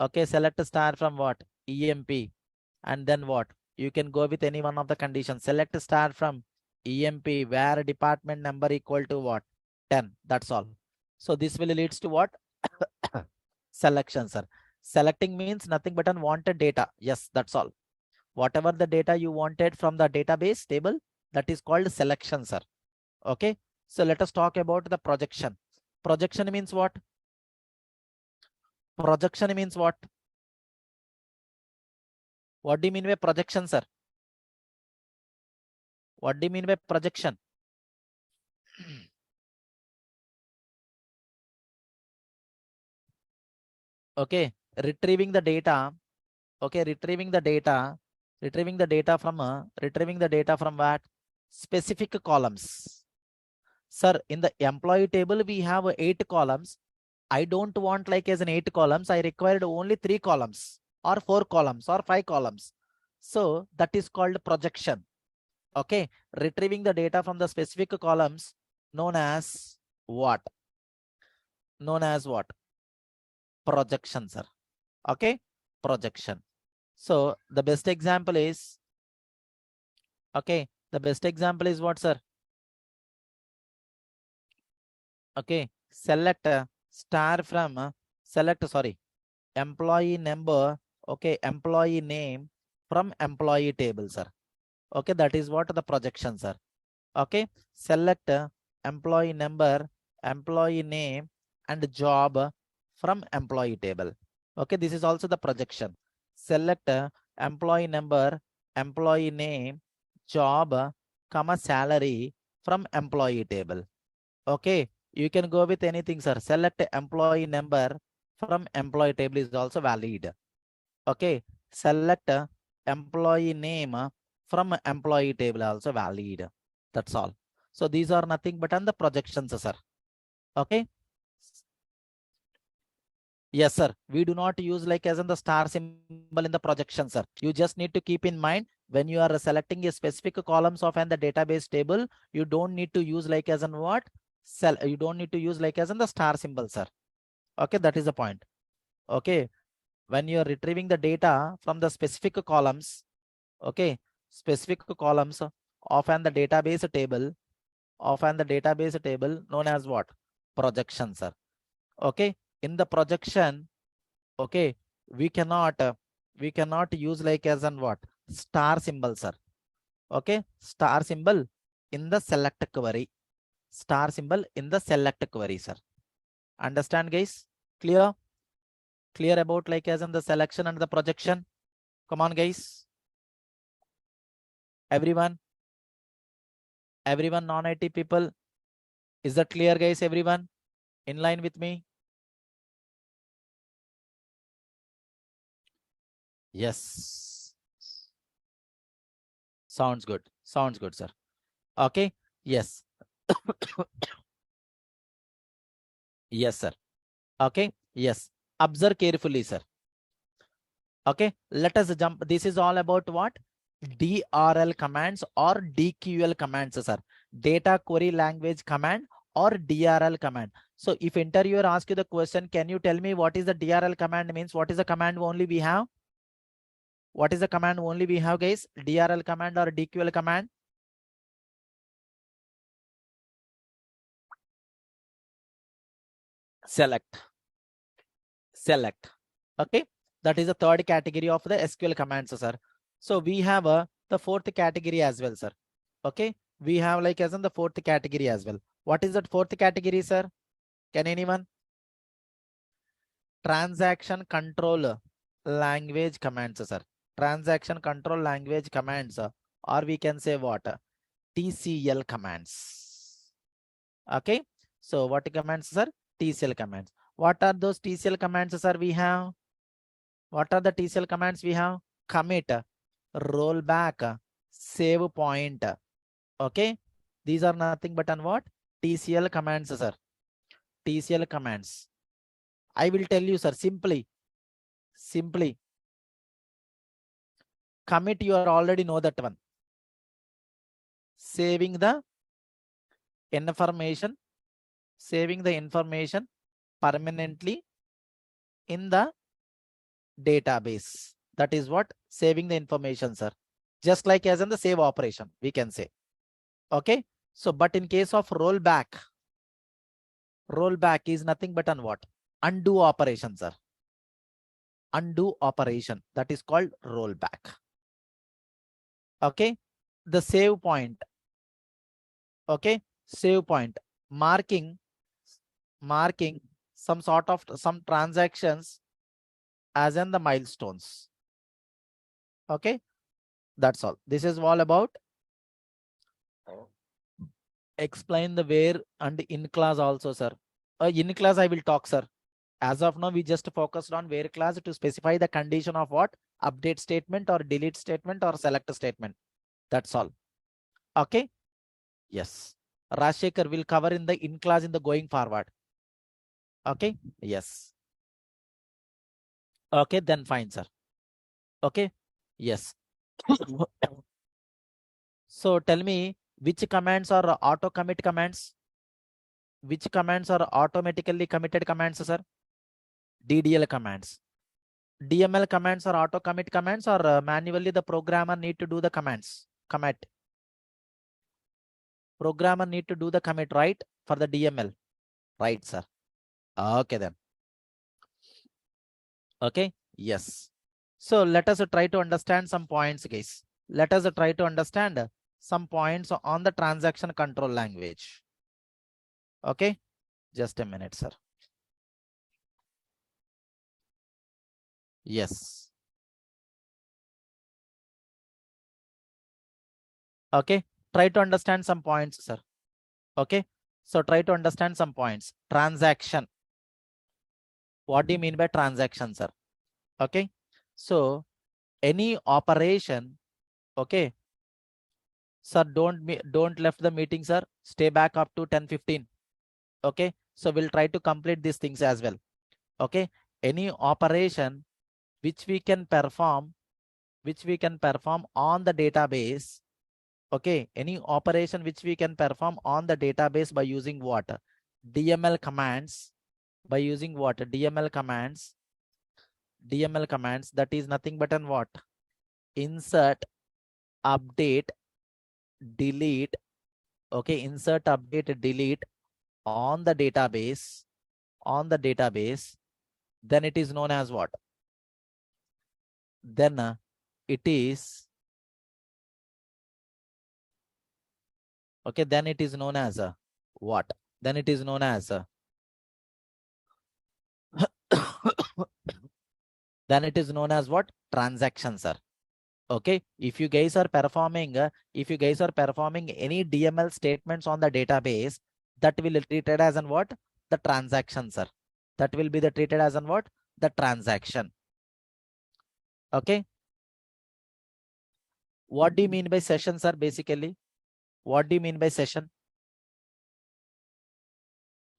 Okay. Select star from what? EMP. And then what? You can go with any one of the conditions. Select star from EMP where department number equal to what? 10. That's all. So this will leads to what? Selection, sir. Selecting means nothing but unwanted data. Yes, that's all. Whatever the data you wanted from the database table, that is called selection, sir. Okay. So let us talk about the projection. Projection means what? Projection means what? What do you mean by projection, sir? What do you mean by projection? Okay, retrieving the data. Okay, retrieving the data from what? Specific columns. Sir, in the employee table, we have 8 columns. I don't want like as an 8 columns. I required only 3 columns or 4 columns or 5 columns. So that is called projection. Okay, retrieving the data from the specific columns known as what? Known as what? Projection, sir. Okay, projection. So the best example is, okay, the best example is what, sir? Okay, select star from employee number. Okay, employee name from employee table, sir. Okay, that is what the projection, sir. Okay, select employee number, employee name, and job from employee table. Okay, this is also the projection. Select employee number, employee name, job, comma salary from employee table. Okay, you can go with anything, sir. Select employee number from employee table is also valid. Okay, select employee name from employee table also valid. That's all. So these are nothing but on the projections, sir. Okay. Yes, sir. We do not use like as in the star symbol in the projection, sir. You just need to keep in mind when you are selecting a specific columns of and the database table, you don't need to use like as in what? You don't need to use like as in the star symbol, sir. Okay, that is the point. Okay. When you are retrieving the data from the specific columns, okay, specific columns of and the database table known as what? Projection, sir. Okay, in the projection, okay, we cannot use like as an what? Star symbol, sir. Okay, star symbol in the select query. Star symbol in the select query, sir. Understand, guys? Clear? Clear about like as in the selection and the projection? Come on, guys. Everyone non-IT people, is that clear, guys? Everyone in line with me? Yes. Sounds good. Sounds good, sir. Okay. Yes. Yes, sir. Okay. Yes. Observe carefully, sir. Okay, let us jump. This is all about what? DRL commands or DQL commands, sir. Data query language command or DRL command. So if interviewer asks you the question, can you tell me what is the DRL command means? What is the command only we have? What is the command only we have, guys? DRL command or DQL command? Select. Okay, that is the third category of the SQL commands, sir. So we have the fourth category as well, sir. Okay, we have like as in the fourth category as well. What is that fourth category, sir? Can anyone? Transaction control language commands, sir. Transaction control language commands, or we can say what? TCL commands. Okay, so what commands, sir? TCL commands. What are those TCL commands, sir? We have. What are the TCL commands we have? Commit, rollback, save point. Okay, these are nothing but on what? TCL commands, sir. TCL commands. I will tell you, sir, simply commit, you are already know that one. Saving the information permanently in the database. That is what? Saving the information, sir. Just like as in the save operation, we can say. Okay, so but in case of rollback is nothing but on what? Undo operation, sir. Undo operation, that is called rollback. Okay, the save point. Okay, save point, marking some sort of some transactions as in the milestones. Okay, that's all. This is all about explain the where and in class also, sir. In class I will talk, sir. As of now, we just focused on where class to specify the condition of what? Update statement or delete statement or select statement. That's all. Okay. Yes. Rajshekhar will cover in the in class in the going forward. Okay. Yes. Okay, then fine, sir. Okay. Yes. So tell me which commands are auto commit commands? Which commands are automatically committed commands, sir? DDL commands. DML commands are auto commit commands or manually the programmer need to do the commands? Commit. Programmer need to do the commit, right? For the DML. Right, sir. Okay, then. Okay. Yes. So let us try to understand some points, guys. Let us try to understand some points on the transaction control language. Okay. Just a minute, sir. Yes. Okay. Try to understand some points, sir. Okay. So try to understand some points. Transaction. What do you mean by transaction, sir? Okay. So any operation. Okay. Sir, don't left the meeting, sir. Stay back up to 10:15. Okay. So we'll try to complete these things as well. Okay. Any operation which we can perform on the database. Okay. Any operation which we can perform on the database by using what? DML commands. By using what? DML commands. That is nothing but an what? Insert, update, delete. Okay. Insert, update, delete on the database. Then it is known as what? Then it is okay. Then it is known as what? Then it is known as then it is known as what? Transactions, sir. Okay. If you guys are performing any DML statements on the database, that will be treated as an what? The transaction, sir. That will be the treated as an what? The transaction. Okay. What do you mean by session, sir? Basically, what do you mean by session?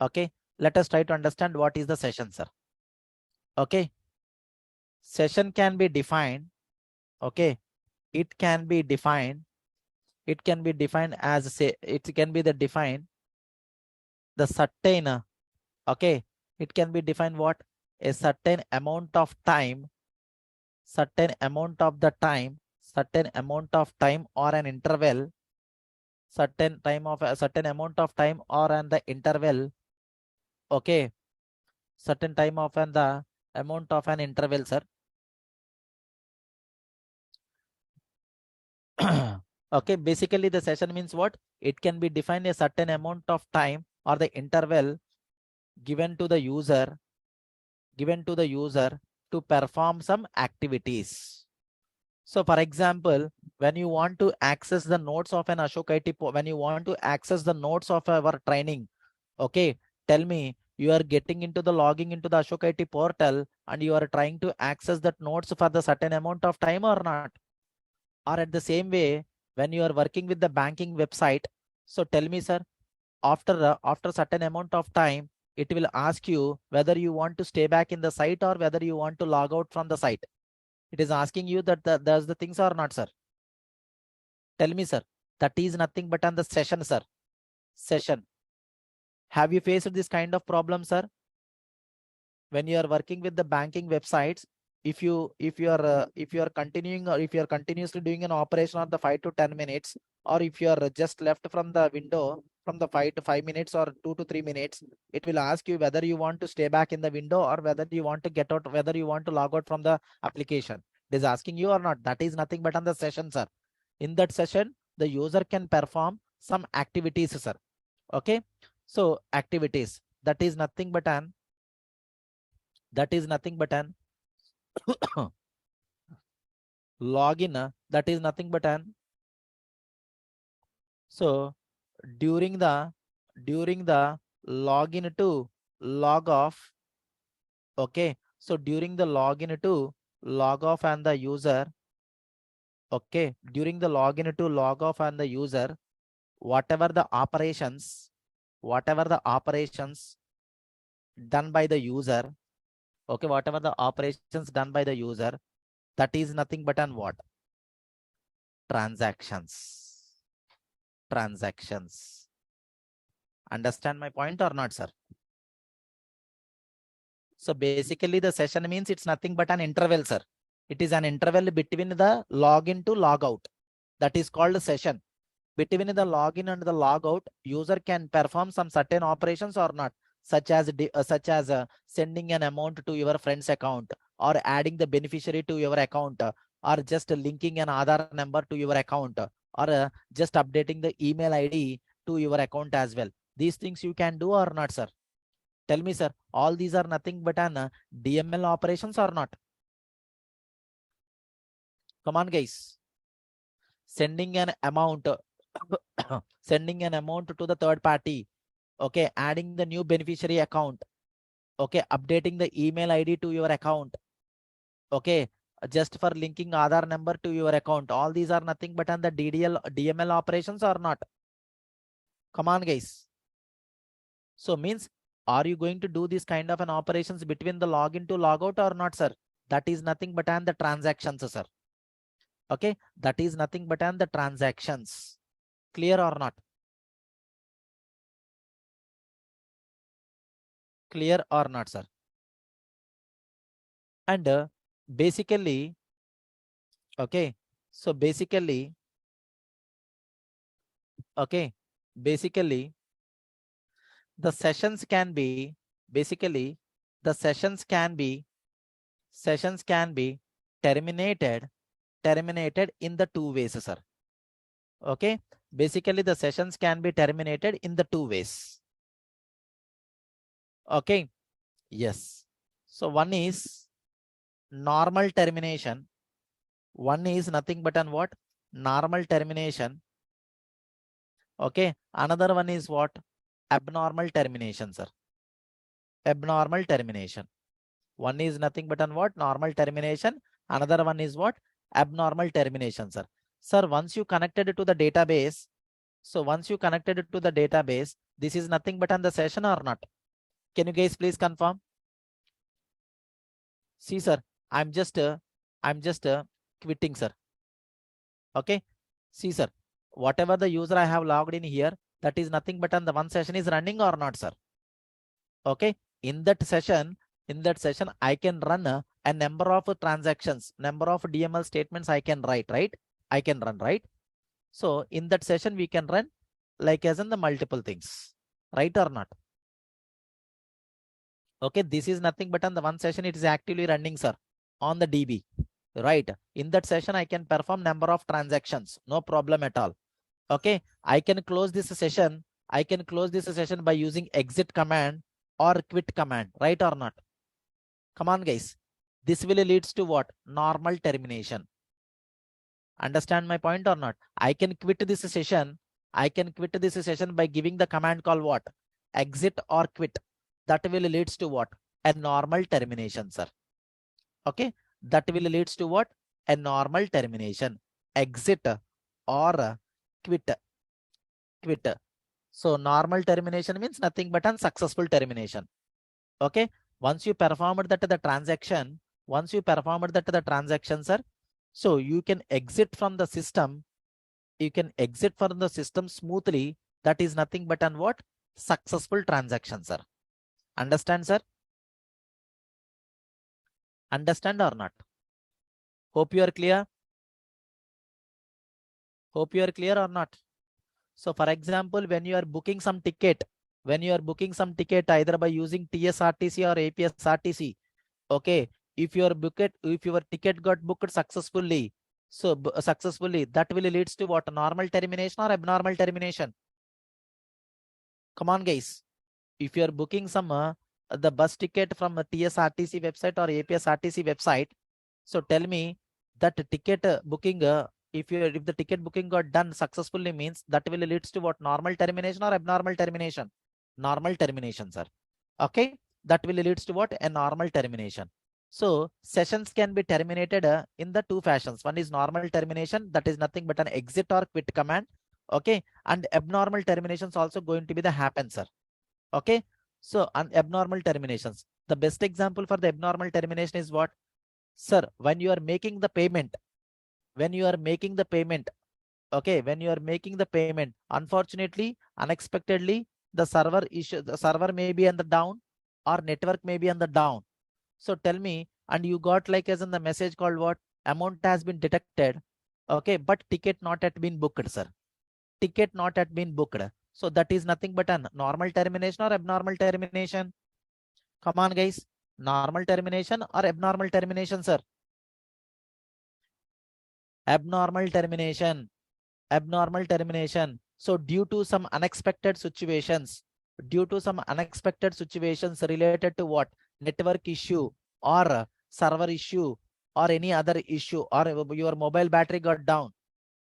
Okay. Let us try to understand what is the session, sir. Okay. session can be defined. Okay, it can be defined. It can be defined as, say, it can be the certain, okay, it can be defined what? A certain amount of time, certain amount of the time, certain amount of time or an interval, certain time of a certain amount of time or an the interval. Okay, certain time of and the amount of an interval, sir. Okay, basically the session means what? It can be defined a certain amount of time or the interval given to the user, to perform some activities. So for example, when you want to access the notes of an Ashok IT, when you want to access the notes of our training, okay, tell me, you are getting into the logging into the Ashok IT portal and you are trying to access that notes for the certain amount of time or not? Or at the same way, when you are working with the banking website, so tell me, sir, after certain amount of time, it will ask you whether you want to stay back in the site or whether you want to log out from the site. It is asking you that does the things or not, sir? Tell me, sir. That is nothing but on the session, sir. Session. Have you faced this kind of problem, sir? When you are working with the banking websites, if you are continuing, or if you are continuously doing an operation of the 5 to 10 minutes, or if you are just left from the window from the 5 to 5 minutes or 2 to 3 minutes, it will ask you whether you want to stay back in the window or whether you want to get out, whether you want to log out from the application. It is asking you or not. That is nothing but on the session, sir. In that session, the user can perform some activities, sir. Okay, so activities, that is nothing but an login, that is nothing but an, so during the login to log off, okay, so during the login to log off and the user, okay, during the login to log off and the user, whatever the operations done by the user, okay, whatever the operations done by the user, that is nothing but an what? Transactions. Understand my point or not, sir? So basically the session means it's nothing but an interval, sir. It is an interval between the login to log out. That is called a session. Between the login and the logout, user can perform some certain operations or not, such as sending an amount to your friend's account, or adding the beneficiary to your account, or just linking an Aadhaar number to your account, or just updating the email ID to your account as well. These things you can do or not, sir? Tell me, sir, all these are nothing but an DML operations or not? Come on, guys. Sending an amount, sending an amount to the third party, okay, adding the new beneficiary account, okay, updating the email ID to your account, okay, just for linking Aadhaar number to your account. All these are nothing but on the DML operations or not? Come on, guys. So means, are you going to do this kind of an operations between the login to logout or not, sir? That is nothing but on the transactions, sir. Okay, that is nothing but on the transactions. Clear or not? Clear or not, sir? And basically, okay, so basically, okay, basically the sessions can be, basically the sessions can be terminated in the two ways, sir. Okay, basically the sessions can be terminated in the two ways. Okay, yes. So one is normal termination. One is nothing but an what? Normal termination. Okay, another one is what? Abnormal termination, sir. Abnormal termination. One is nothing but an what? Normal termination. Another one is what? Abnormal termination, sir. Sir, once you connected it to the database, so once you connected it to the database, this is nothing but on the session or not? Can you guys please confirm? See, sir, I'm just quitting, sir. Okay. See, sir, whatever the user I have logged in here, that is nothing but on the one session is running or not, sir. Okay. In that session, I can run a number of transactions, number of DML statements I can write, right? I can run, right? So in that session, we can run like as in the multiple things, right or not? Okay, this is nothing but on the one session, it is actively running, sir, on the DB, right? In that session, I can perform number of transactions, no problem at all. Okay, I can close this session. I can close this session by using exit command or quit command, right or not? Come on, guys. This will leads to what? Normal termination. Understand my point or not? I can quit this session. I can quit this session by giving the command call what? Exit or quit. That will leads to what? A normal termination, sir. Okay, that will leads to what? A normal termination. Exit or quit. Quit. So normal termination means nothing but unsuccessful termination. Okay. Once you performed that the transaction, sir, so you can exit from the system. You can exit from the system smoothly. That is nothing but an what? Successful transaction, sir. Understand, sir? Understand or not? Hope you are clear. Hope you are clear or not? So for example, when you are booking some ticket, either by using TSRTC or APSRTC, okay, if your ticket got booked successfully, so that will leads to what? Normal termination or abnormal termination? Come on, guys. If you are booking some the bus ticket from a TSRTC website or APSRTC website, so tell me that ticket booking, if the ticket booking got done successfully, means that will leads to what? Normal termination or abnormal termination? Normal termination, sir. Okay, that will leads to what? A normal termination. So sessions can be terminated in the two fashions. One is normal termination, that is nothing but an exit or quit command. Okay, and abnormal terminations also going to be the happen, sir. Okay, so abnormal terminations. The best example for the abnormal termination is what? Sir, when you are making the payment, okay, when you are making the payment, unfortunately, unexpectedly, the server may be on the down or network may be on the down. So tell me, and you got like as in the message called what? Amount has been detected. Okay, but ticket not yet been booked, sir. Ticket not yet been booked. So that is nothing but a normal termination or abnormal termination. Come on, guys. Normal termination or abnormal termination, sir? Abnormal termination. Abnormal termination. So due to some unexpected situations, related to what? Network issue or server issue or any other issue, or your mobile battery got down.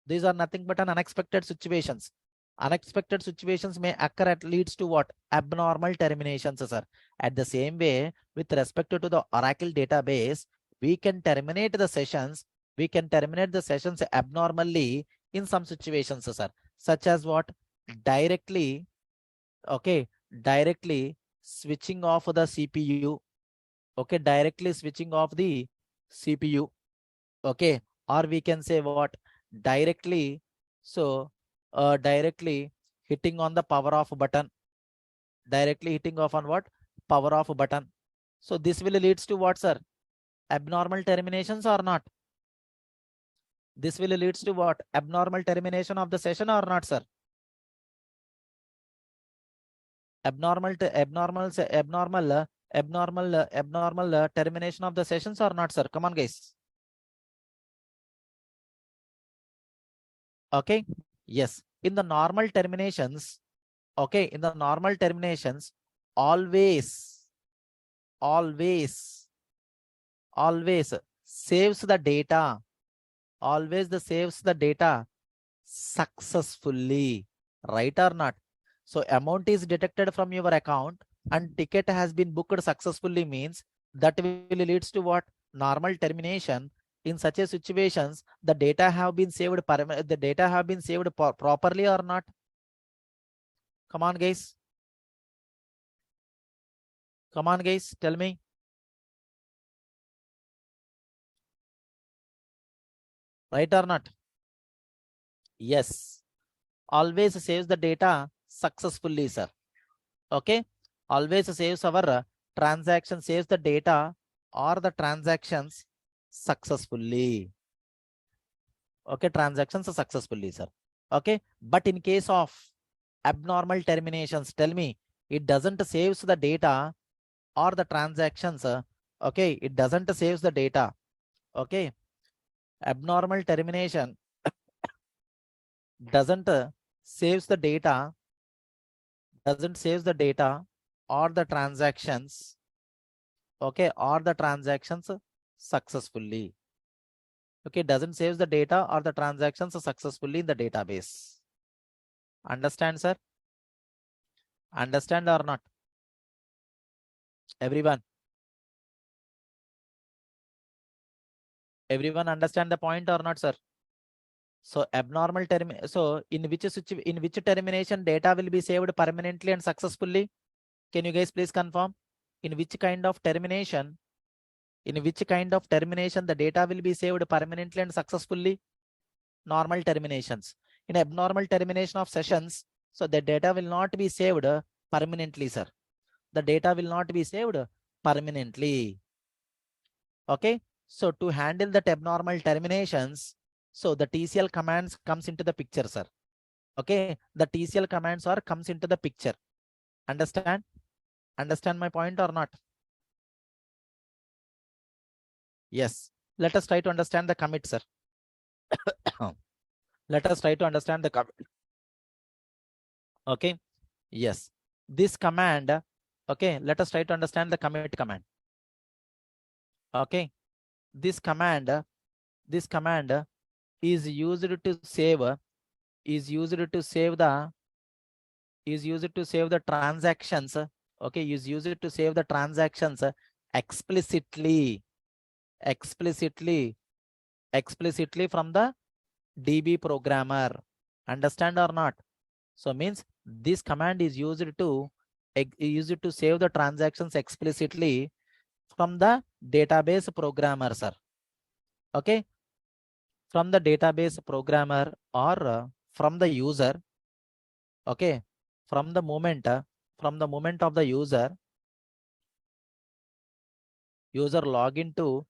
These are nothing but an unexpected situations. Unexpected situations may occur at leads to what? Abnormal terminations, sir. At the same way, with respect to the Oracle database, we can terminate the sessions. Abnormally in some situations, sir. Such as what? Directly, okay, directly switching off the CPU. Okay, directly switching off the CPU. Okay, or we can say what? Directly, so directly hitting on the power off button. Directly hitting off on what? Power off button. So this will leads to what, sir? Abnormal terminations or not? This will leads to what? Abnormal termination of the session or not, sir? Abnormal termination of the sessions or not, sir? Come on, guys. Okay, yes, in the normal terminations, okay, in the normal terminations, always saves the data, saves the data successfully, right or not? So amount is detected from your account and ticket has been booked successfully, means that will leads to what? Normal termination. In such a situations, the data have been saved properly or not? Come on, guys. Come on, guys, tell me. Right or not? Yes. Always saves the data successfully, sir. Okay. Always saves our transaction, saves the data or the transactions successfully. Okay. Transactions successfully, sir. Okay. But in case of abnormal terminations, tell me, it doesn't saves the data or the transactions. Okay. It doesn't saves the data. Okay. Abnormal termination doesn't saves the data, doesn't saves the data or the transactions, okay, or the transactions successfully. Okay, doesn't saves the data or the transactions successfully in the database. Understand, sir? Understand or not? Everyone? Everyone understand the point or not, sir? So abnormal term. So in which termination data will be saved permanently and successfully? Can you guys please confirm? In which kind of termination? In which kind of termination the data will be saved permanently and successfully? Normal terminations. In abnormal termination of sessions, so the data will not be saved permanently, sir. The data will not be saved permanently. Okay. So to handle that abnormal terminations, so the TCL commands comes into the picture, sir. Okay. The TCL commands are comes into the picture. Understand? Understand my point or not? Yes. Let us try to understand the commit, sir. Let us try to understand the commit. Okay. Yes. This command. Okay. Let us try to understand the commit command. Okay. This command is used to save the transactions. Okay. Is used to save the transactions explicitly from the DB programmer. Understand or not? So means this command is used to save the transactions explicitly from the database programmer, sir. Okay. From the database programmer or from the user. Okay. From the moment of the user login to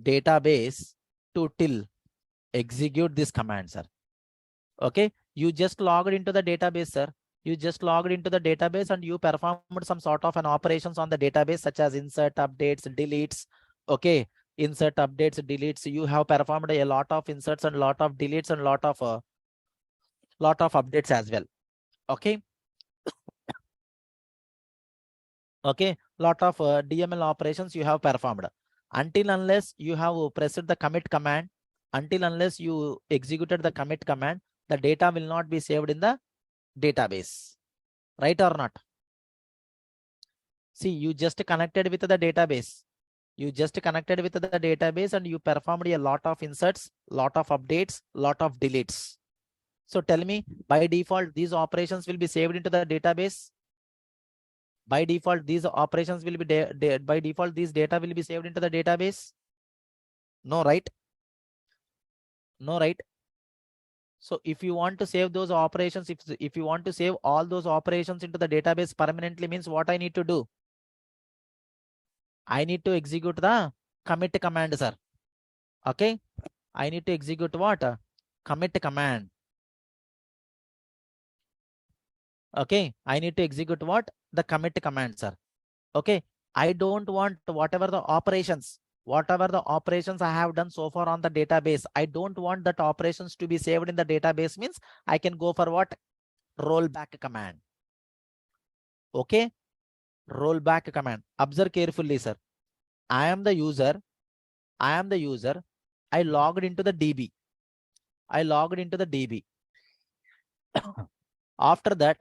database to till execute this command, sir. Okay. You just logged into the database, sir. You just logged into the database and you performed some sort of an operations on the database, such as insert, updates, deletes. Okay. Insert, updates, deletes. You have performed a lot of inserts and lot of deletes and lot of updates as well. Okay. Okay. Lot of DML operations you have performed. Until unless you have pressed the commit command, until unless you executed the commit command, the data will not be saved in the database. Right or not? See, you just connected with the database. You just connected with the database and you performed a lot of inserts, lot of updates, lot of deletes. So tell me, by default, these operations will be saved into the database. By default, these operations will be by default, these data will be saved into the database. No, right? No, right? So if you want to save those operations, if you want to save all those operations into the database permanently, means what I need to do? I need to execute the commit command, sir. Okay. I need to execute what? Commit command. Okay. I need to execute what? The commit command, sir. Okay. I don't want whatever the operations I have done so far on the database. I don't want that operations to be saved in the database, means I can go for what? Rollback command. Okay. Rollback command. Observe carefully, sir. I am the user. I logged into the DB. After that,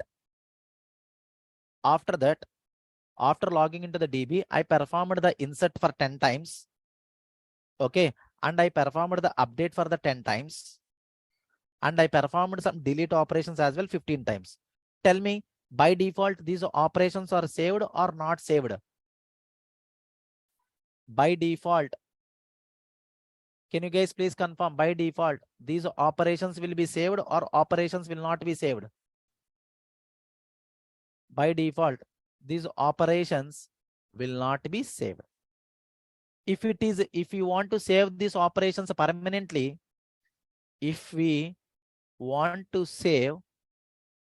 after logging into the DB, I performed the insert for 10 times. Okay. And I performed the update for the 10 times. And I performed some delete operations as well 15 times. Tell me, by default, these operations are saved or not saved? By default, Can you guys please confirm by default, these operations will be saved or operations will not be saved? By default, these operations will not be saved. If you want to save these operations permanently, if we want to save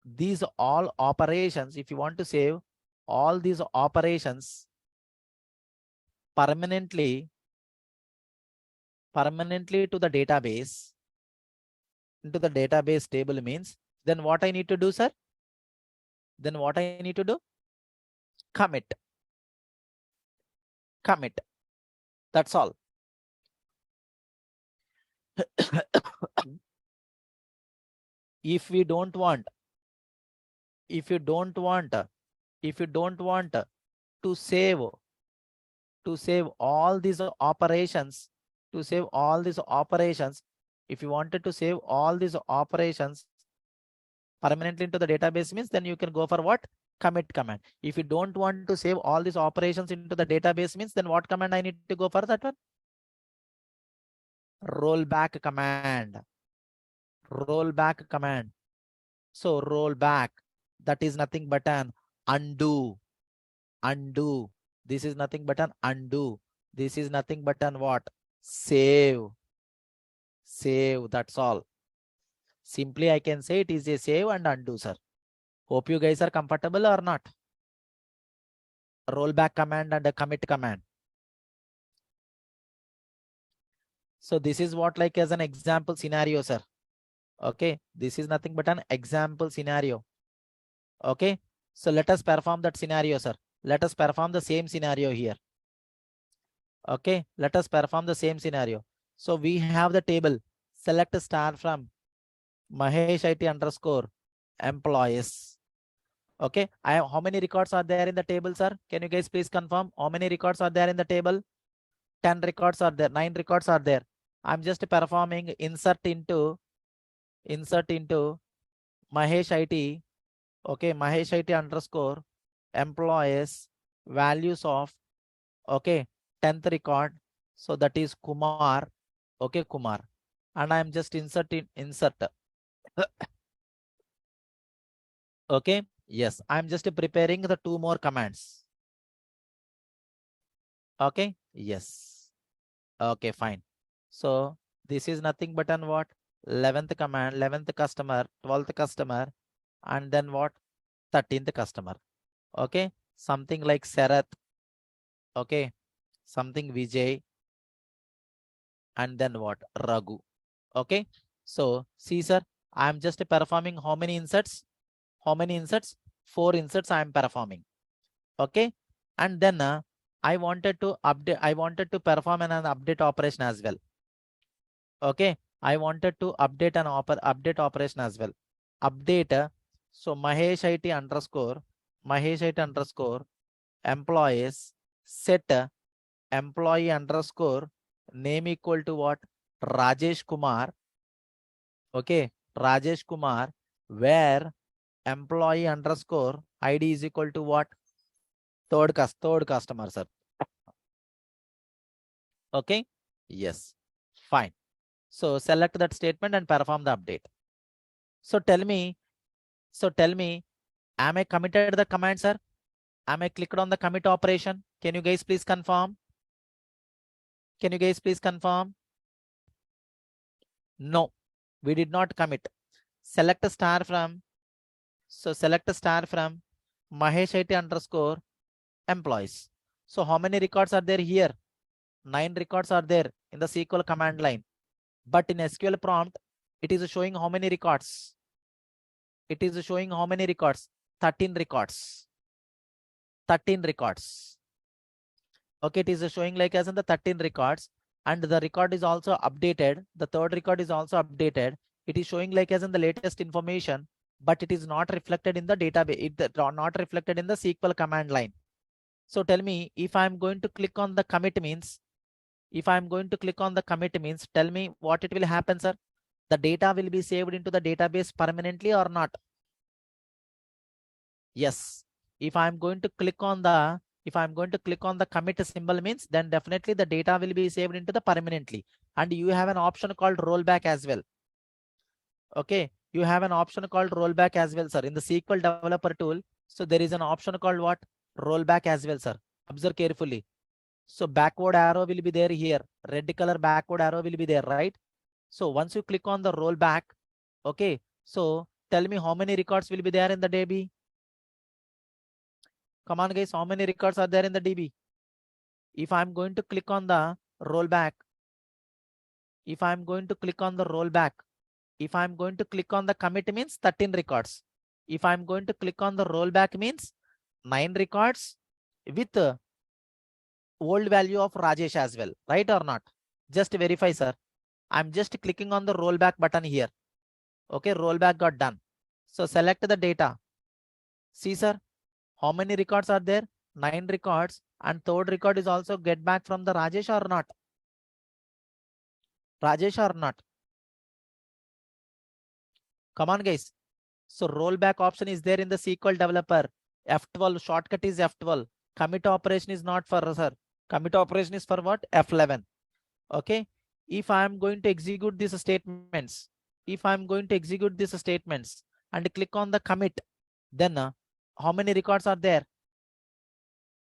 these all operations, if you want to save all these operations permanently to the database, into the database table means, then what I need to do, sir? Then what I need to do? Commit. That's all. If you don't want to save all these operations, if you wanted to save all these operations permanently into the database means, then you can go for what? Commit command. If you don't want to save all these operations into the database means, then what command I need to go for that one? Rollback command. So rollback, that is nothing but an undo. This is nothing but an undo. This is nothing but an what? Save. That's all. Simply I can say it is a save and undo, sir. Hope you guys are comfortable or not. Rollback command and a commit command. So this is what like as an example scenario, sir. Okay, this is nothing but an example scenario. Okay, so let us perform that scenario, sir. Let us perform the same scenario here. Okay, let us perform the same scenario. So we have the table. Select a star from Mahesh IT underscore employees. Okay, how many records are there in the table, sir? Can you guys please confirm how many records are there in the table? 10 records are there, 9 records are there. I'm just performing insert into Mahesh IT. Okay, Mahesh IT underscore employees values of, okay, 10th record. So that is Kumar. Okay, Kumar. And I'm just insert. Okay, yes, I'm just preparing the 2 more commands. Okay, yes. Okay, fine. So this is nothing but an what? 11th command, 11th customer, 12th customer, and then what? 13th customer. Okay, something like Sarath. Okay, something Vijay, and then what? Raghu. Okay, so see, sir, I'm just performing how many inserts? 4 inserts I am performing. Okay, and then I wanted to perform an update operation as well. Okay, I wanted to update an update operation as well. Update. So Mahesh IT underscore employees set employee underscore name equal to what? Rajesh Kumar. Okay, Rajesh Kumar, where employee underscore ID is equal to what? Third customer, sir. Okay, yes, fine. So select that statement and perform the update. So tell me, am I committed the command, sir? Am I clicked on the commit operation? Can you guys please confirm? No, we did not commit. Select a star from, Mahesh IT underscore employees. So how many records are there here? 9 records are there in the SQL command line. But in SQL prompt, it is showing how many records? 13 records. Okay, it is showing like as in the 13 records, and the record is also updated. The third record is also updated. It is showing like as in the latest information, but it is not reflected in the database. It not reflected in the SQL command line. So tell me, if I'm going to click on the commit means, tell me what it will happen, sir. The data will be saved into the database permanently or not? Yes. If I'm going to click on the commit symbol means, then definitely the data will be saved into the permanently. and you have an option called rollback as well. Okay, you have an option called rollback as well, sir. In the SQL developer tool, so there is an option called what? Rollback as well, sir. Observe carefully. So backward arrow will be there here. Red color backward arrow will be there, right? So once you click on the rollback, okay, so tell me how many records will be there in the DB? Come on, guys, how many records are there in the DB? If I'm going to click on the rollback, if I'm going to click on the rollback, if I'm going to click on the commit means 13 records. If I'm going to click on the rollback means 9 records with old value of Rajesh as well, right or not? Just verify, sir. I'm just clicking on the rollback button here. Okay, rollback got done. So select the data. See, sir, how many records are there? 9 records, and third record is also get back from the Rajesh or not? Rajesh or not? Come on, guys. So rollback option is there in the SQL developer. F12 shortcut is F12. Commit operation is not for, sir. Commit operation is for what? F11. Okay. If I am going to execute these statements, and click on the commit, then how many records are there?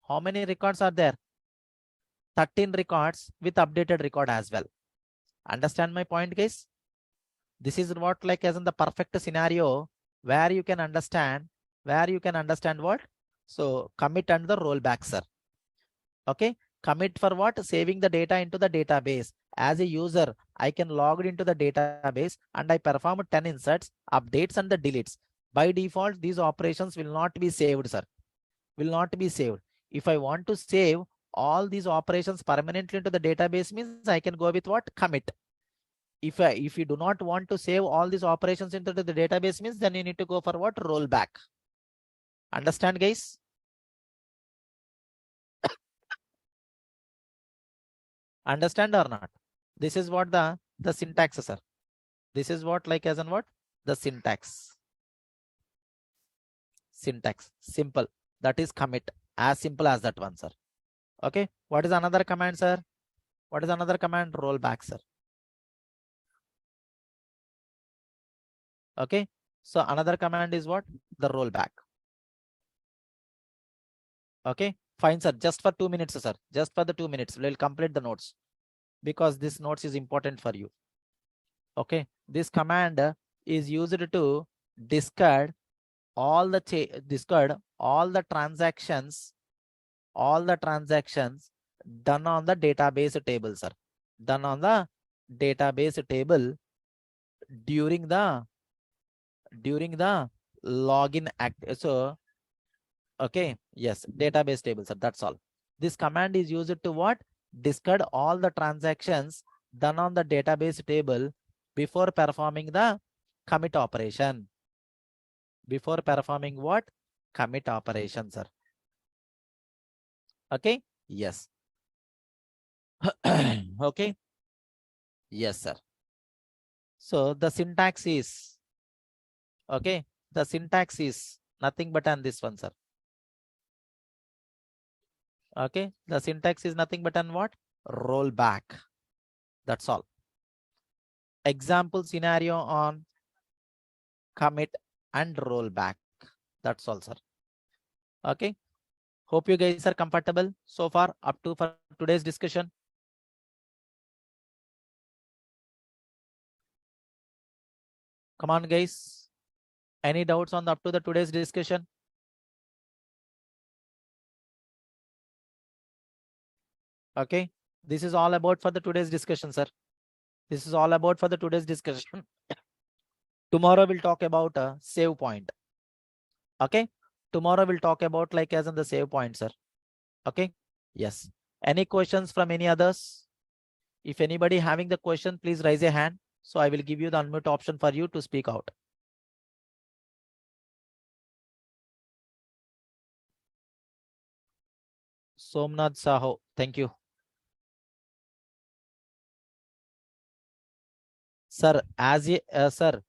How many records are there? 13 records with updated record as well. Understand my point, guys? This is what like as in the perfect scenario where you can understand what? So commit and the rollback, sir. Okay. Commit for what? Saving the data into the database. As a user, I can log into the database and I perform 10 inserts, updates and the deletes. By default, these operations will not be saved, sir. Will not be saved. If I want to save all these operations permanently into the database means I can go with what? Commit. If you do not want to save all these operations into the database means then you need to go for what? Rollback. Understand, guys? Understand or not? This is what the syntax, sir. This is what like as in what? The syntax. Syntax. Simple. That is commit. As simple as that one, sir. Okay. What is another command, sir? What is another command? Rollback, sir. Okay. So another command is what? The rollback. Okay. Fine, sir. Just for 2 minutes, sir. Just for the 2 minutes. We'll complete the notes because this notes is important for you. Okay. This command is used to discard all the transactions done on the database table, sir. Done on the database table during the login act. So okay, yes, database table, sir. That's all. This command is used to what? Discard all the transactions done on the database table before performing the commit operation. Before performing what? Commit operation, sir. Okay. Yes. Okay. Yes, sir. So the syntax is okay. The syntax is nothing but on this one, sir. Okay. The syntax is nothing but on what? Rollback. That's all. Example scenario on commit and rollback. That's all, sir. Okay. Hope you guys are comfortable so far up to for today's discussion. Come on, guys. Any doubts on up to the today's discussion? Okay. This is all about for the today's discussion, sir. This is all about for the today's discussion. Tomorrow we'll talk about a save point. Okay. Tomorrow we'll talk about like as in the save point, sir. Okay. Yes. Any questions from any others? If anybody having the question, please raise a hand. So I will give you the unmute option for you to speak out. Somnath Saho, thank you. Sir, sir,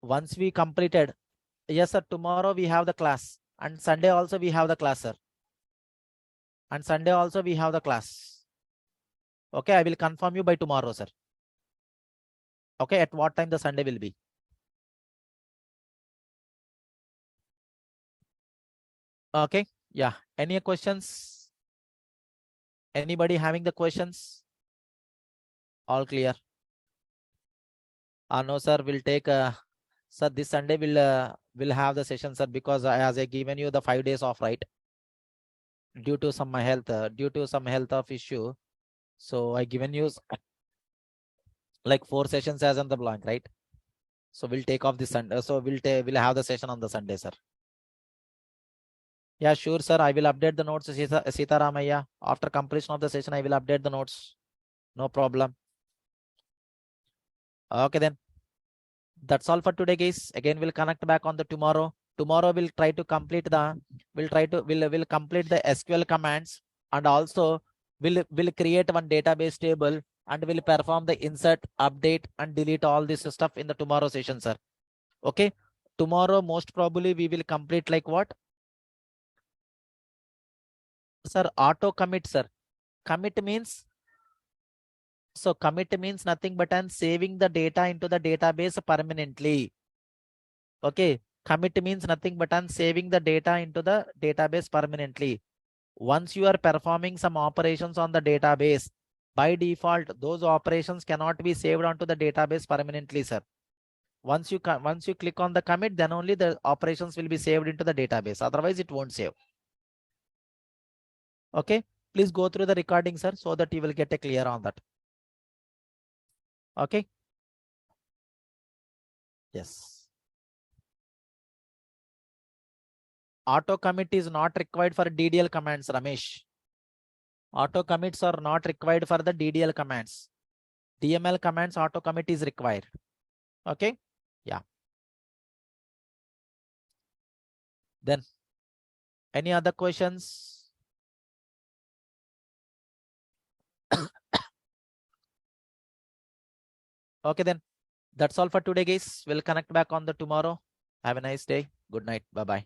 once we completed, yes, sir, tomorrow we have the class and Sunday also we have the class, sir. And Sunday also we have the class. Okay, I will confirm you by tomorrow, sir. Okay, at what time the Sunday will be? Okay, yeah. Any questions? Anybody having the questions? All clear? No, sir. We'll take. Sir, this Sunday will have the session, sir, because as I given you the 5 days off, right? Due to some health of issue, so I given you like 4 sessions as on the blank, right? So we'll take off the Sunday. So we'll have the session on the Sunday, sir. Yeah, sure, sir. I will update the notes, Sita Ramaya. After completion of the session, I will update the notes. No problem. Okay, then. That's all for today, guys. Again, we'll connect back on the tomorrow. Tomorrow we'll try to complete the we'll complete the SQL commands, and also we'll create one database table, and we'll perform the insert, update, and delete all this stuff in the tomorrow session, sir. Okay. Tomorrow, most probably we will complete like what? Sir, auto commit, sir. Commit means commit means nothing but I'm saving the data into the database permanently. Okay. Commit means nothing but I'm saving the data into the database permanently. Once you are performing some operations on the database, by default, those operations cannot be saved onto the database permanently, sir. Once you click on the commit, then only the operations will be saved into the database. Otherwise, it won't save. Okay. Please go through the recording, sir, so that you will get a clear on that. Okay. Yes. Auto commit is not required for DDL commands, Ramesh. Auto commits are not required for the DDL commands. DML commands auto commit is required. Okay. Yeah. Then any other questions? Okay, then. That's all for today, guys. We'll connect back on the tomorrow. Have a nice day. Good night. Bye-bye.